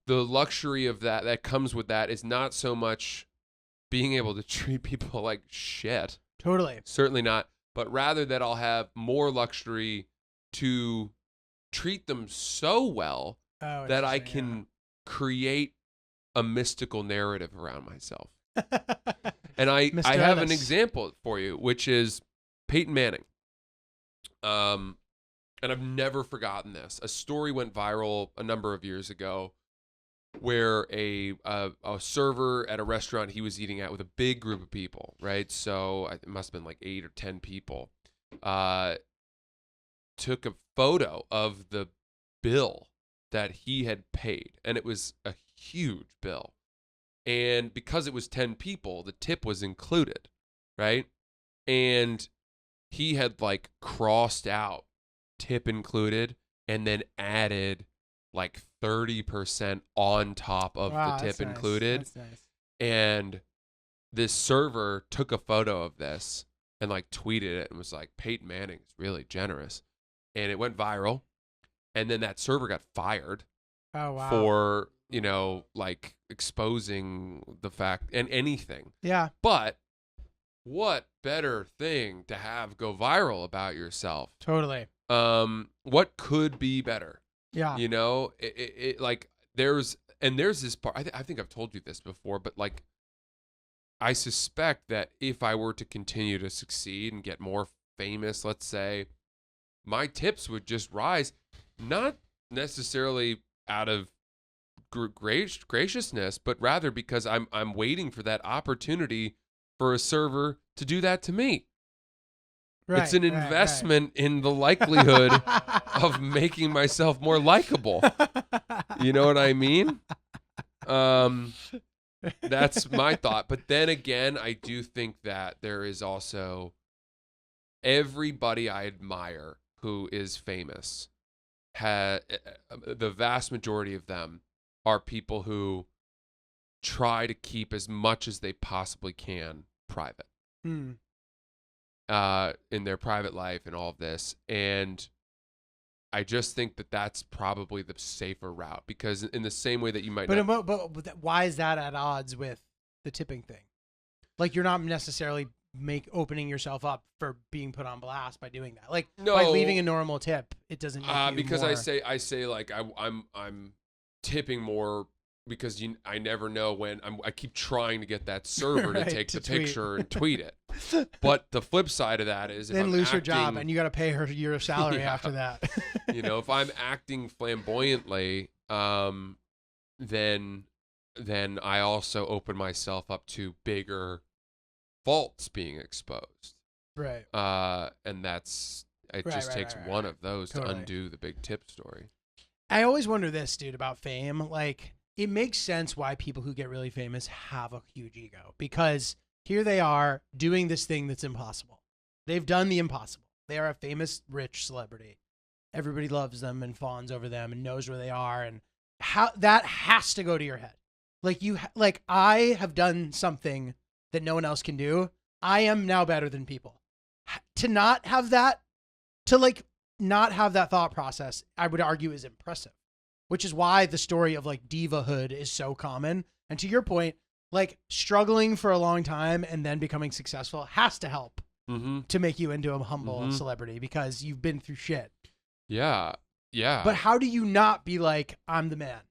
the luxury of that comes with that is not so much being able to treat people like shit. Totally. Certainly not. But rather that I'll have more luxury to treat them so well that I can create a mystical narrative around myself. And I have an example for you, which is Peyton Manning. And I've never forgotten this. A story went viral a number of years ago where a server at a restaurant he was eating at with a big group of people, right? So it must have been like 8 or 10 people. Took a photo of the bill that he had paid, and it was a huge bill. And because it was 10 people, the tip was included, right? And he had like crossed out tip included and then added like 30% on top of the tip included. That's nice. And this server took a photo of this and like tweeted it and was like, Peyton Manning is really generous. And it went viral. And then that server got fired for, like exposing the fact and anything. Yeah. But what better thing to have go viral about yourself? Totally. What could be better? Yeah. It like there's this part. I think I've told you this before, but like I suspect that if I were to continue to succeed and get more famous, let's say, my tips would just rise, not necessarily out of graciousness, but rather because I'm waiting for that opportunity for a server to do that to me. Right, it's an investment in the likelihood of making myself more likable. You know what I mean? That's my thought. But then again, I do think that there is also everybody I admire who is famous. The vast majority of them are people who try to keep as much as they possibly can private. In their private life and all of this. And I just think that that's probably the safer route, because in the same way that you might but why is that at odds with the tipping thing? Like, you're not necessarily opening yourself up for being put on blast by doing that. Like, by leaving a normal tip, it doesn't make you because more... I say like I'm tipping more because I never know when I keep trying to get that server to take the picture and tweet it. But the flip side of that is then lose your job and you got to pay her your salary after that. If I'm acting flamboyantly, then I also open myself up to bigger faults being exposed. Right. And it just takes one of those to undo the big tip story. I always wonder this, dude, about fame. Like, it makes sense why people who get really famous have a huge ego, because here they are doing this thing that's impossible. They've done the impossible. They are a famous, rich celebrity. Everybody loves them and fawns over them and knows where they are. And how that has to go to your head. Like, I have done something that no one else can do. I am now better than people. To not have that thought process, I would argue, is impressive. Which is why the story of like divahood is so common. And to your point, like, struggling for a long time and then becoming successful has to help to make you into a humble celebrity, because you've been through shit. Yeah. Yeah. But how do you not be like, I'm the man?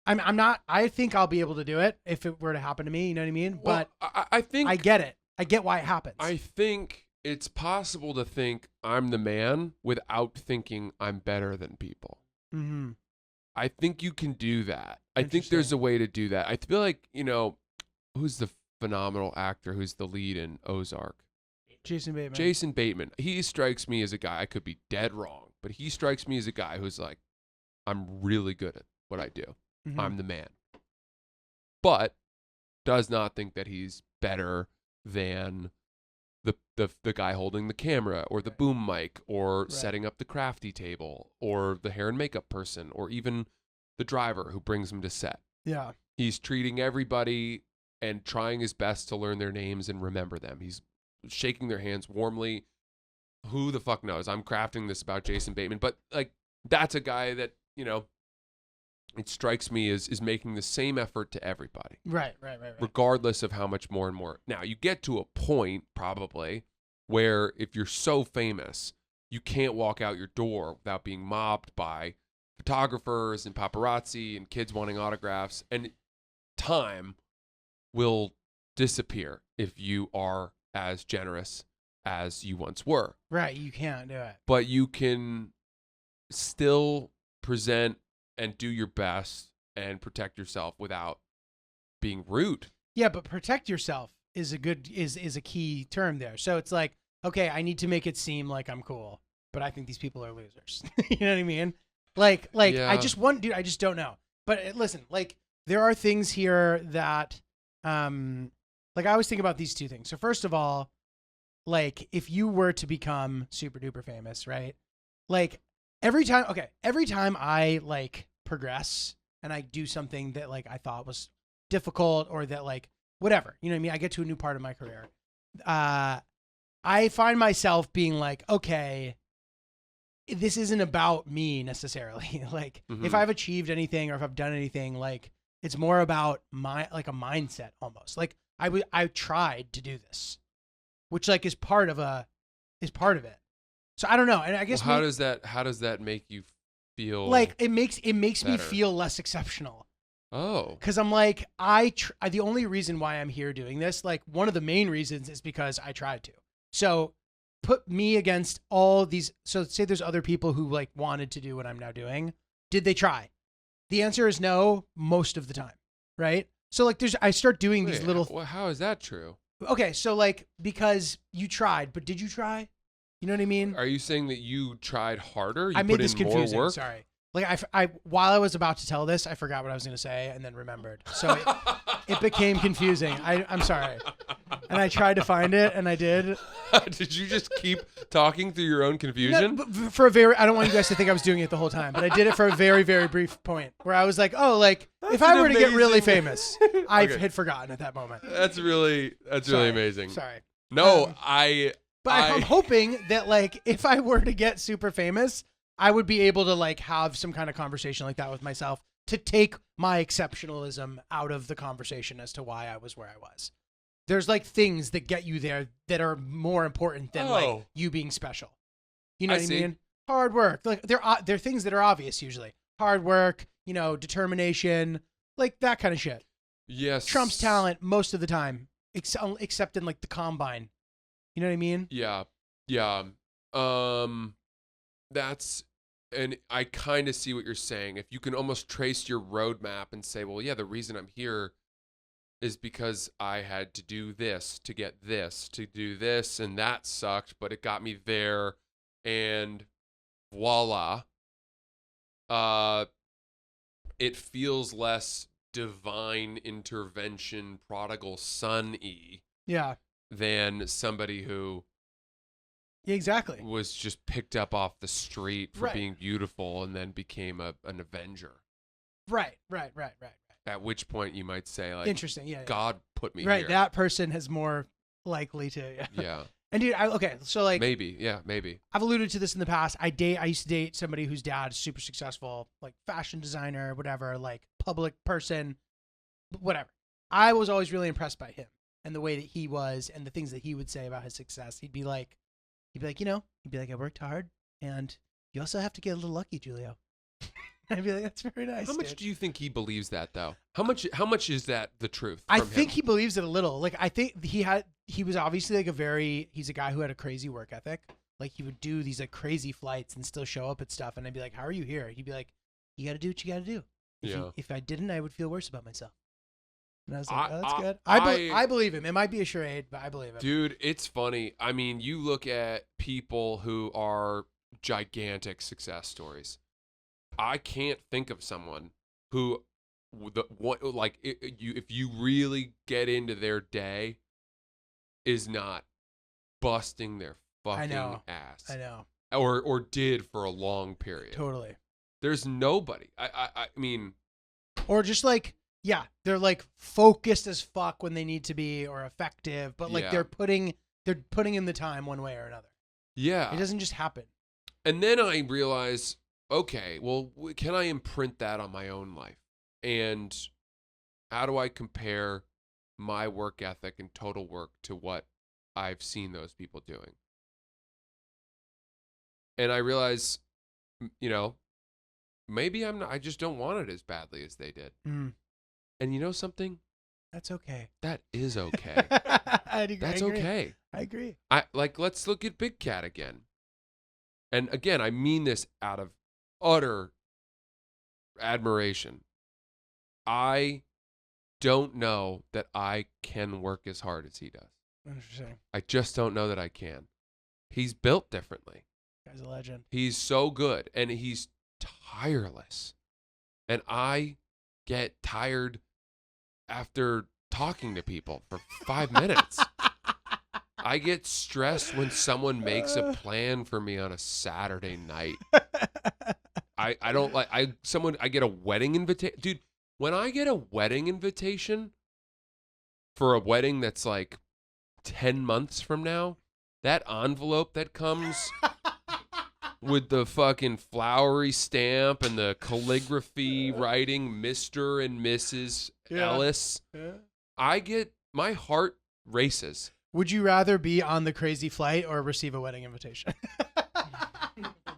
I'm not, I think I'll be able to do it if it were to happen to me. You know what I mean? Well, but I think I get it. I get why it happens. I think it's possible to think I'm the man without thinking I'm better than people. Mm-hmm. I think you can do that. I think there's a way to do that. I feel like, who's the phenomenal actor who's the lead in Ozark? Jason Bateman. Jason Bateman. He strikes me as a guy, I could be dead wrong, but he strikes me as a guy who's like, I'm really good at what I do. Mm-hmm. I'm the man. But does not think that he's better than the guy holding the camera or the boom mic or setting up the crafty table or the hair and makeup person or even the driver who brings him to set. Yeah. He's treating everybody and trying his best to learn their names and remember them. He's shaking their hands warmly. Who the fuck knows? I'm crafting this about Jason Bateman, but like, that's a guy that, it strikes me as is making the same effort to everybody. Right. Regardless of how much more and more. Now, you get to a point probably where if you're so famous, you can't walk out your door without being mobbed by photographers and paparazzi and kids wanting autographs, and time will disappear if you are as generous as you once were. Right, you can't do it. But you can still present and do your best and protect yourself without being rude. Yeah, but protect yourself is a key term there. So it's like, okay, I need to make it seem like I'm cool, but I think these people are losers. You know what I mean? Like Yeah. I just don't know. But listen, like there are things here that like I always think about these two things. So first of all, like if you were to become super duper famous, right? Like every time I like progress and I do something that like I thought was difficult or that like whatever, you know what I mean? I get to a new part of my career. I find myself being like, okay, this isn't about me necessarily. Like if I've achieved anything or if I've done anything, like it's more about like a mindset almost. Like I tried to do this, which like is part of it. So I don't know. And I guess how does that make you feel? Like it makes me better? feel less exceptional. Oh. Cause I'm like, the only reason why I'm here doing this, like one of the main reasons is because I tried to. So put me against all these. So say there's other people who like wanted to do what I'm now doing. Did they try? The answer is no, most of the time. Right. So like I start doing these little. Well, how is that true? Okay. So like, because you tried, but did you try? You know what I mean? Are you saying that you tried harder? You I made put this in more confusing. work? Sorry. Like I while I was about to tell this, I forgot what I was going to say and then remembered. So it became confusing. I'm sorry. And I tried to find it and I did. Did you just keep talking through your own confusion? No, but I don't want you guys to think I was doing it the whole time, but I did it for a very, very brief point where I was like, oh, like if I were to get really famous, I had forgotten at that moment. That's really amazing. Sorry. No, But I'm hoping that like if I were to get super famous, I would be able to like have some kind of conversation like that with myself to take my exceptionalism out of the conversation as to why I was where I was. There's like things that get you there that are more important than like you being special. You know what I mean? Hard work. Like they're things that are obvious usually. Hard work, you know, determination, like that kind of shit. Yes. Trump's talent most of the time, except in like the combine. You know what I mean? Yeah. And I kind of see what you're saying. If you can almost trace your roadmap and say, well, yeah, the reason I'm here is because I had to do this to get this, to do this, and that sucked, but it got me there, and voila. It feels less divine intervention, prodigal son-y. Yeah. Than somebody who exactly was just picked up off the street for being beautiful and then became an avenger. Right. At which point you might say, like, interesting, yeah. God put me right, here. that person has more likely to. Yeah. And dude, so like maybe. I've alluded to this in the past. I used to date somebody whose dad's super successful, like fashion designer, whatever, like public person, whatever. I was always really impressed by him. And the way that he was and the things that he would say about his success. He'd be like, I worked hard and you also have to get a little lucky, Julio. I'd be like, that's very nice. How much do you think he believes that though? How much is that the truth? I think he believes it a little. Like I think he was obviously like he's a guy who had a crazy work ethic. Like he would do these like crazy flights and still show up at stuff. And I'd be like, how are you here? He'd be like, you got to do what you got to do. If I didn't, I would feel worse about myself. And I was like, oh, that's good. I believe him. It might be a charade, but I believe him. Dude, it's funny. I mean, you look at people who are gigantic success stories. I can't think of someone who, if you really get into their day, is not busting their fucking ass. I know. Or did for a long period. Totally. There's nobody. I mean. Or just like. Yeah, they're like focused as fuck when they need to be or effective, but like they're putting in the time one way or another. Yeah. It doesn't just happen. And then I realize okay, well, can I imprint that on my own life? And how do I compare my work ethic and total work to what I've seen those people doing? And I realize, maybe I just don't want it as badly as they did. Mm. And you know something? That's okay. That is okay. That's okay. I agree. Let's look at Big Cat again. And again, I mean this out of utter admiration. I don't know that I can work as hard as he does. Interesting. I just don't know that I can. He's built differently. Guy's a legend. He's so good, and he's tireless. And I get tired after talking to people for 5 minutes. I get stressed when someone makes a plan for me on a Saturday night. I don't like I get a wedding invitation. Dude, when I get a wedding invitation for a wedding that's like 10 months from now, that envelope that comes with the fucking flowery stamp and the calligraphy writing Mr. and Mrs. Ellis, my heart races. Would you rather be on the crazy flight or receive a wedding invitation?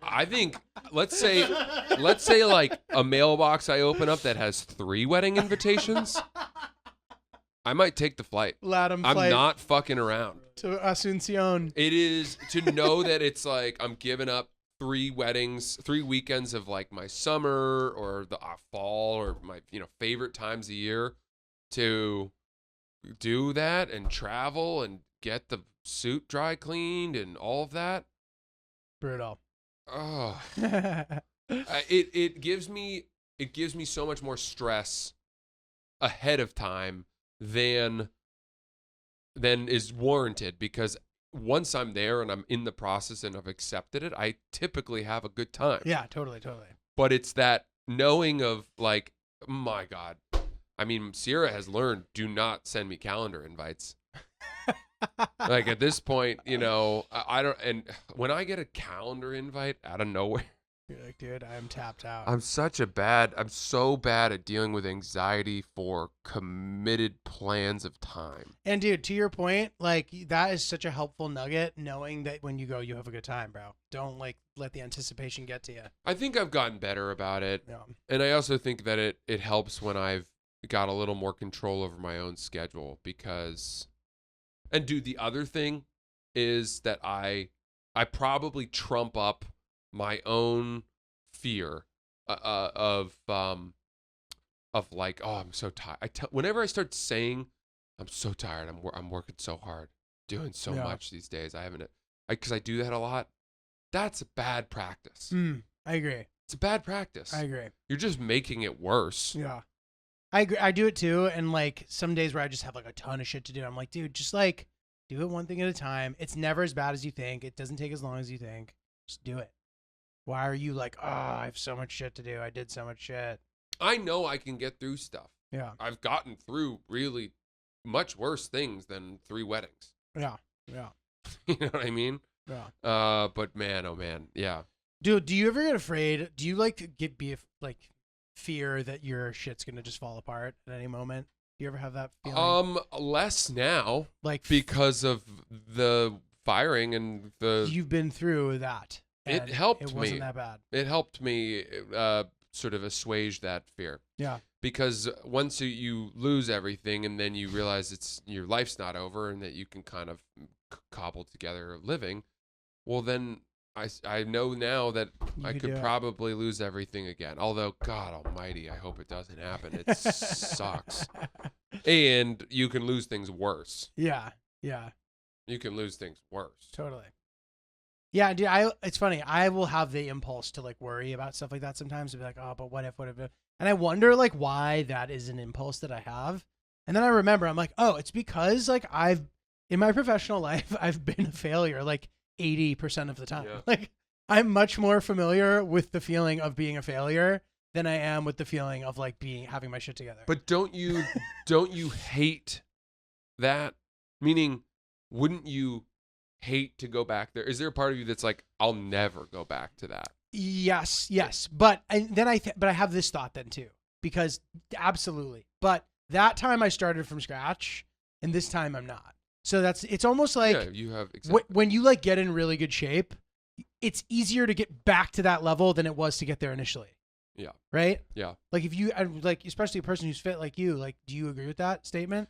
I think let's say like a mailbox I open up that has 3 wedding invitations. I might take the flight. I'm not fucking around. To Asuncion. It is to know that it's like I'm giving up 3 weddings, 3 weekends of like my summer or the fall or my favorite times of year to do that and travel and get the suit dry cleaned and all of that. Brutal. Oh, it gives me so much more stress ahead of time than is warranted, because once I'm there and I'm in the process and I've accepted it, I typically have a good time. Yeah, totally. But it's that knowing of like, my God, I mean, Sierra has learned, do not send me calendar invites. Like at this point, I don't, and when I get a calendar invite out of nowhere, you're like, dude, I'm tapped out. I'm so bad at dealing with anxiety for committed plans of time. And dude, to your point, like that is such a helpful nugget, knowing that when you go, you have a good time, bro. Don't like let the anticipation get to you. I think I've gotten better about it. Yeah. And I also think that it helps when I've got a little more control over my own schedule, because, and dude, the other thing is that I probably trump up my own fear of like, oh, I'm so tired. Whenever I start saying I'm so tired, I'm working so hard, doing so much these days. Because I do that a lot. That's a bad practice. I agree. It's a bad practice. I agree. You're just making it worse. Yeah. I agree. I do it too. And like some days where I just have like a ton of shit to do, I'm like, dude, just like do it one thing at a time. It's never as bad as you think. It doesn't take as long as you think. Just do it. Why are you like, oh, I have so much shit to do. I did so much shit. I know I can get through stuff. Yeah. I've gotten through really much worse things than 3 weddings. Yeah. Yeah. You know what I mean? Yeah. But man, oh man, yeah. Dude, do you ever get afraid? Do you like fear that your shit's gonna just fall apart at any moment? Do you ever have that feeling? Less now, like because of the firing and the. You've been through that. It helped me. It wasn't that bad. It helped me sort of assuage that fear. Yeah. Because once you lose everything and then you realize your life's not over and that you can kind of cobble together a living, well then I know now that I could probably lose everything again. Although, God almighty, I hope it doesn't happen. It sucks. And you can lose things worse. Yeah. Yeah. You can lose things worse. Totally. Yeah, dude, it's funny. I will have the impulse to like worry about stuff like that sometimes, to be like, oh, but what if? And I wonder like why that is an impulse that I have. And then I remember, I'm like, oh, it's because like in my professional life, I've been a failure like 80% of the time. Yeah. Like I'm much more familiar with the feeling of being a failure than I am with the feeling of like having my shit together. But don't you hate that? Meaning, wouldn't you hate to go back there? Is there a part of you that's like, I'll never go back to that? Yes. But and then but I have this thought then too, because absolutely. But that time I started from scratch, and this time I'm not. So it's almost like you have exactly. When you like get in really good shape, it's easier to get back to that level than it was to get there initially. Yeah. Right? Yeah. Like if you like, especially a person who's fit like you, like, do you agree with that statement?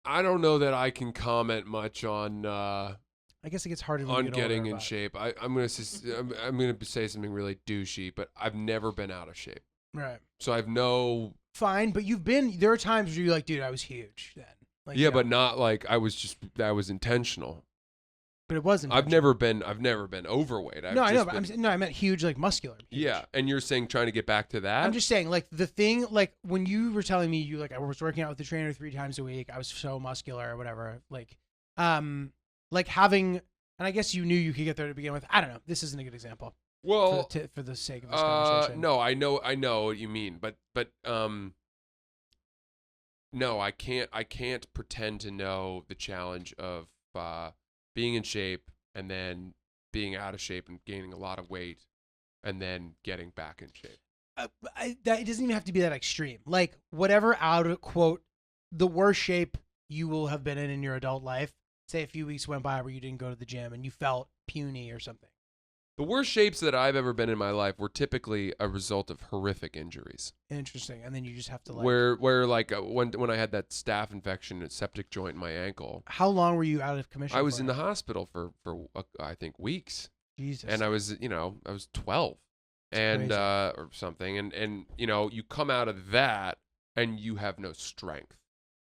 I don't know that I can comment much on I guess it gets harder when on you get getting older, in but shape. I'm gonna say something really douchey, but I've never been out of shape. Right. So I've no. Fine, but there are times where you're like, dude, I was huge then. Like, Yeah, but not like that was intentional. But it wasn't. I've never been overweight. No, I know, but I meant huge, like muscular. Huge. Yeah, and you're saying trying to get back to that? I'm just saying, like the thing, like when you were telling me I was working out with the trainer 3 times a week. I was so muscular or whatever. Like having, and I guess you knew you could get there to begin with. I don't know. This isn't a good example. Well, for the sake of this conversation. No, I know what you mean, but no, I can't pretend to know the challenge of being in shape and then being out of shape and gaining a lot of weight and then getting back in shape. It doesn't even have to be that extreme. Like whatever quote the worst shape you will have been in your adult life. Say a few weeks went by where you didn't go to the gym and you felt puny or something. The worst shapes that I've ever been in my life were typically a result of horrific injuries. Interesting. And then you just have to where like when I had that staph infection and septic joint in my ankle. How long were you out of commission? I was in the hospital for I think weeks. Jesus. And I was 12 and or something, and you come out of that and you have no strength.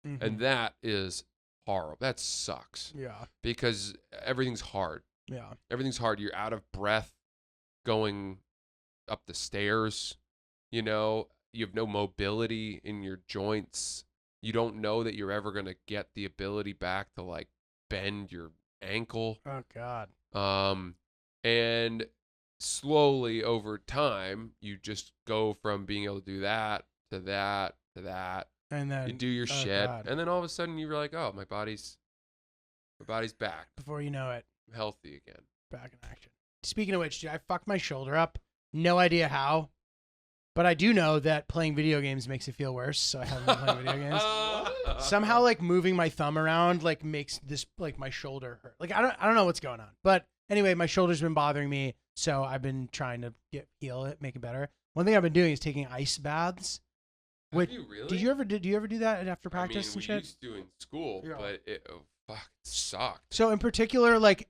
Mm-hmm. And that is horrible. That sucks. Yeah. Because everything's hard. Yeah. Everything's hard. You're out of breath going up the stairs. You have no mobility in your joints. You don't know that you're ever going to get the ability back to like bend your ankle. Oh God. And slowly over time, you just go from being able to do that to that to that. And then you do your shit. God. And then all of a sudden you're like, oh, my body's back. Before you know it. I'm healthy again. Back in action. Speaking of which, I fucked my shoulder up. No idea how. But I do know that playing video games makes it feel worse, so I haven't been playing video games. Somehow, like moving my thumb around, like makes this like my shoulder hurt. Like I don't know what's going on. But anyway, my shoulder's been bothering me, so I've been trying to heal it, make it better. One thing I've been doing is taking ice baths. Have you really? Do you ever do that after practice and shit? We used to in school, but it sucked. So in particular, like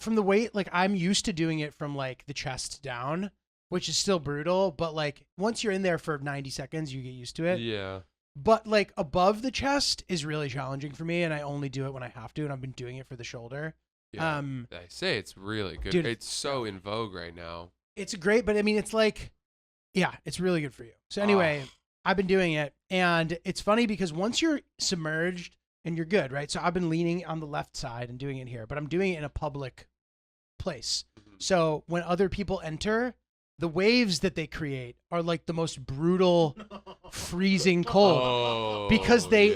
from the weight, like I'm used to doing it from like the chest down, which is still brutal, but like once you're in there for 90 seconds, you get used to it. Yeah. But like above the chest is really challenging for me, and I only do it when I have to, and I've been doing it for the shoulder. Yeah. I say it's really good. Dude, it's so in vogue right now. It's great, but I mean, it's like, yeah, it's really good for you. So anyway, I've been doing it, and it's funny because once you're submerged and you're good, right? So I've been leaning on the left side and doing it here, but I'm doing it in a public place. Mm-hmm. So when other people enter, the waves that they create are like the most brutal, freezing cold because they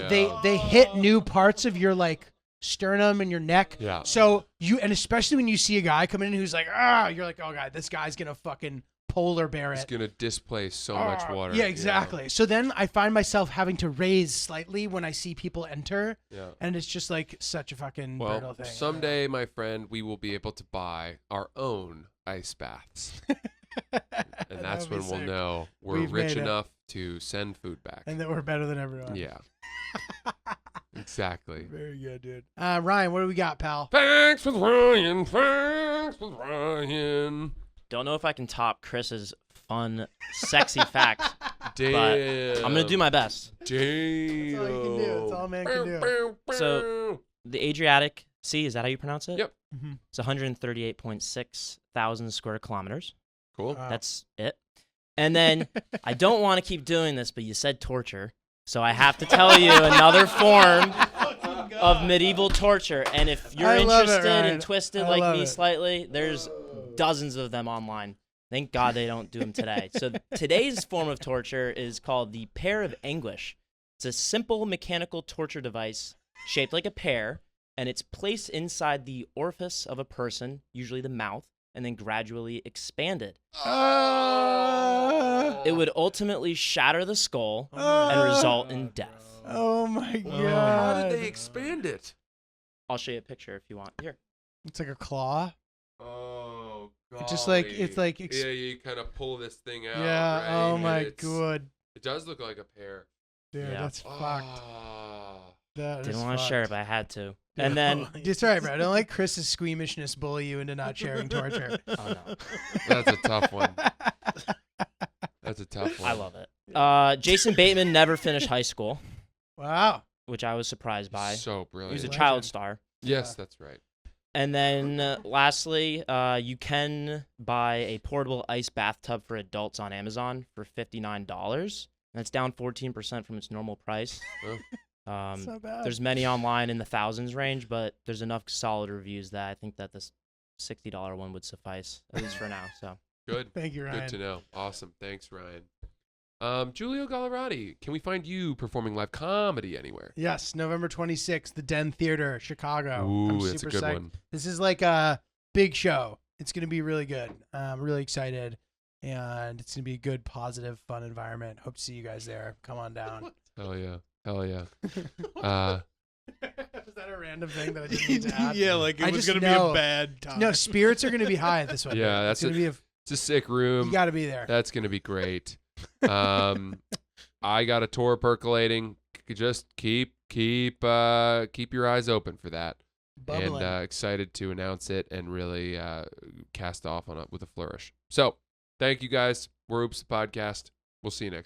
hit new parts of your like sternum and your neck. Yeah. So and especially when you see a guy come in who's like, you're like, oh God, this guy's gonna fucking polar bear it. It's gonna displace so much water. Yeah, exactly. Yeah. So then I find myself having to raise slightly when I see people enter. Yeah. And it's just like such a fucking brutal thing. Someday, my friend, we will be able to buy our own ice baths. And that's when we'll know we're rich enough to send food back. And that we're better than everyone. Yeah. Exactly. Very good, dude. Ryan, what do we got, pal? Thanks with Ryan. Don't know if I can top Chris's fun, sexy fact. Damn. But I'm going to do my best. Damn. That's all you can do. That's all a man can do. So, the Adriatic Sea, is that how you pronounce it? Yep. Mm-hmm. It's 138.6 thousand square kilometers. Cool. Wow. That's it. And then, I don't want to keep doing this, but you said torture. So I have to tell you another form of medieval torture. And if you're interested and twisted like me slightly, there's dozens of them online. Thank God they don't do them today. So today's form of torture is called the pear of anguish. It's a simple mechanical torture device shaped like a pear, and it's placed inside the orifice of a person, usually the mouth, and then gradually expanded. Oh. It would ultimately shatter the skull and result in death. Oh my Oh. god! How did they expand it? I'll show you a picture if you want. Here. It's like a claw. Oh, God. It's just like yeah, you kind of pull this thing out. yeah. Right? Oh And my it's- god, It does look like a pear. dude, Yeah. that's fucked. Ah. That Didn't is want to share it, fucked. but I had to. And then, It's alright, bro. Don't let Chris's squeamishness bully you into not sharing torture. oh no, That's a tough one. That's a tough one. I love it. Jason Bateman never finished high school, Wow. which I was surprised by. So He brilliant. was a Legend. child star. Yes, that's right. And then lastly, you can buy a portable ice bathtub for adults on Amazon for $59. That's down 14% from its normal price. Oh. That's not bad. There's many online in the thousands range, but there's enough solid reviews that I think that this $60 one would suffice, at least for now. So Good. Thank you, Ryan. Good to know. Awesome. Thanks, Ryan. Giulio Gallerati, can we find you performing live comedy anywhere? Yes, November 26th, the Den Theater, Chicago. I'm Ooh, that's a super good psyched. one. This is like a big show. It's going to be really good. I'm really excited, and it's going to be a good, positive, fun environment. Hope to see you guys there. Come on down. Hell yeah. Hell yeah. Was that a random thing that I didn't need to add? Yeah, like I it was just gonna be know. a bad time. No, spirits are going to be high at this one. Yeah, It's that's going to be a. It's a sick room. You got to be there. That's going to be great. I got a tour percolating. Just keep your eyes open for that. Bubbling. And excited to announce it and really cast off on it with a flourish. So, thank you guys. We're Oops the Podcast. We'll see you next week.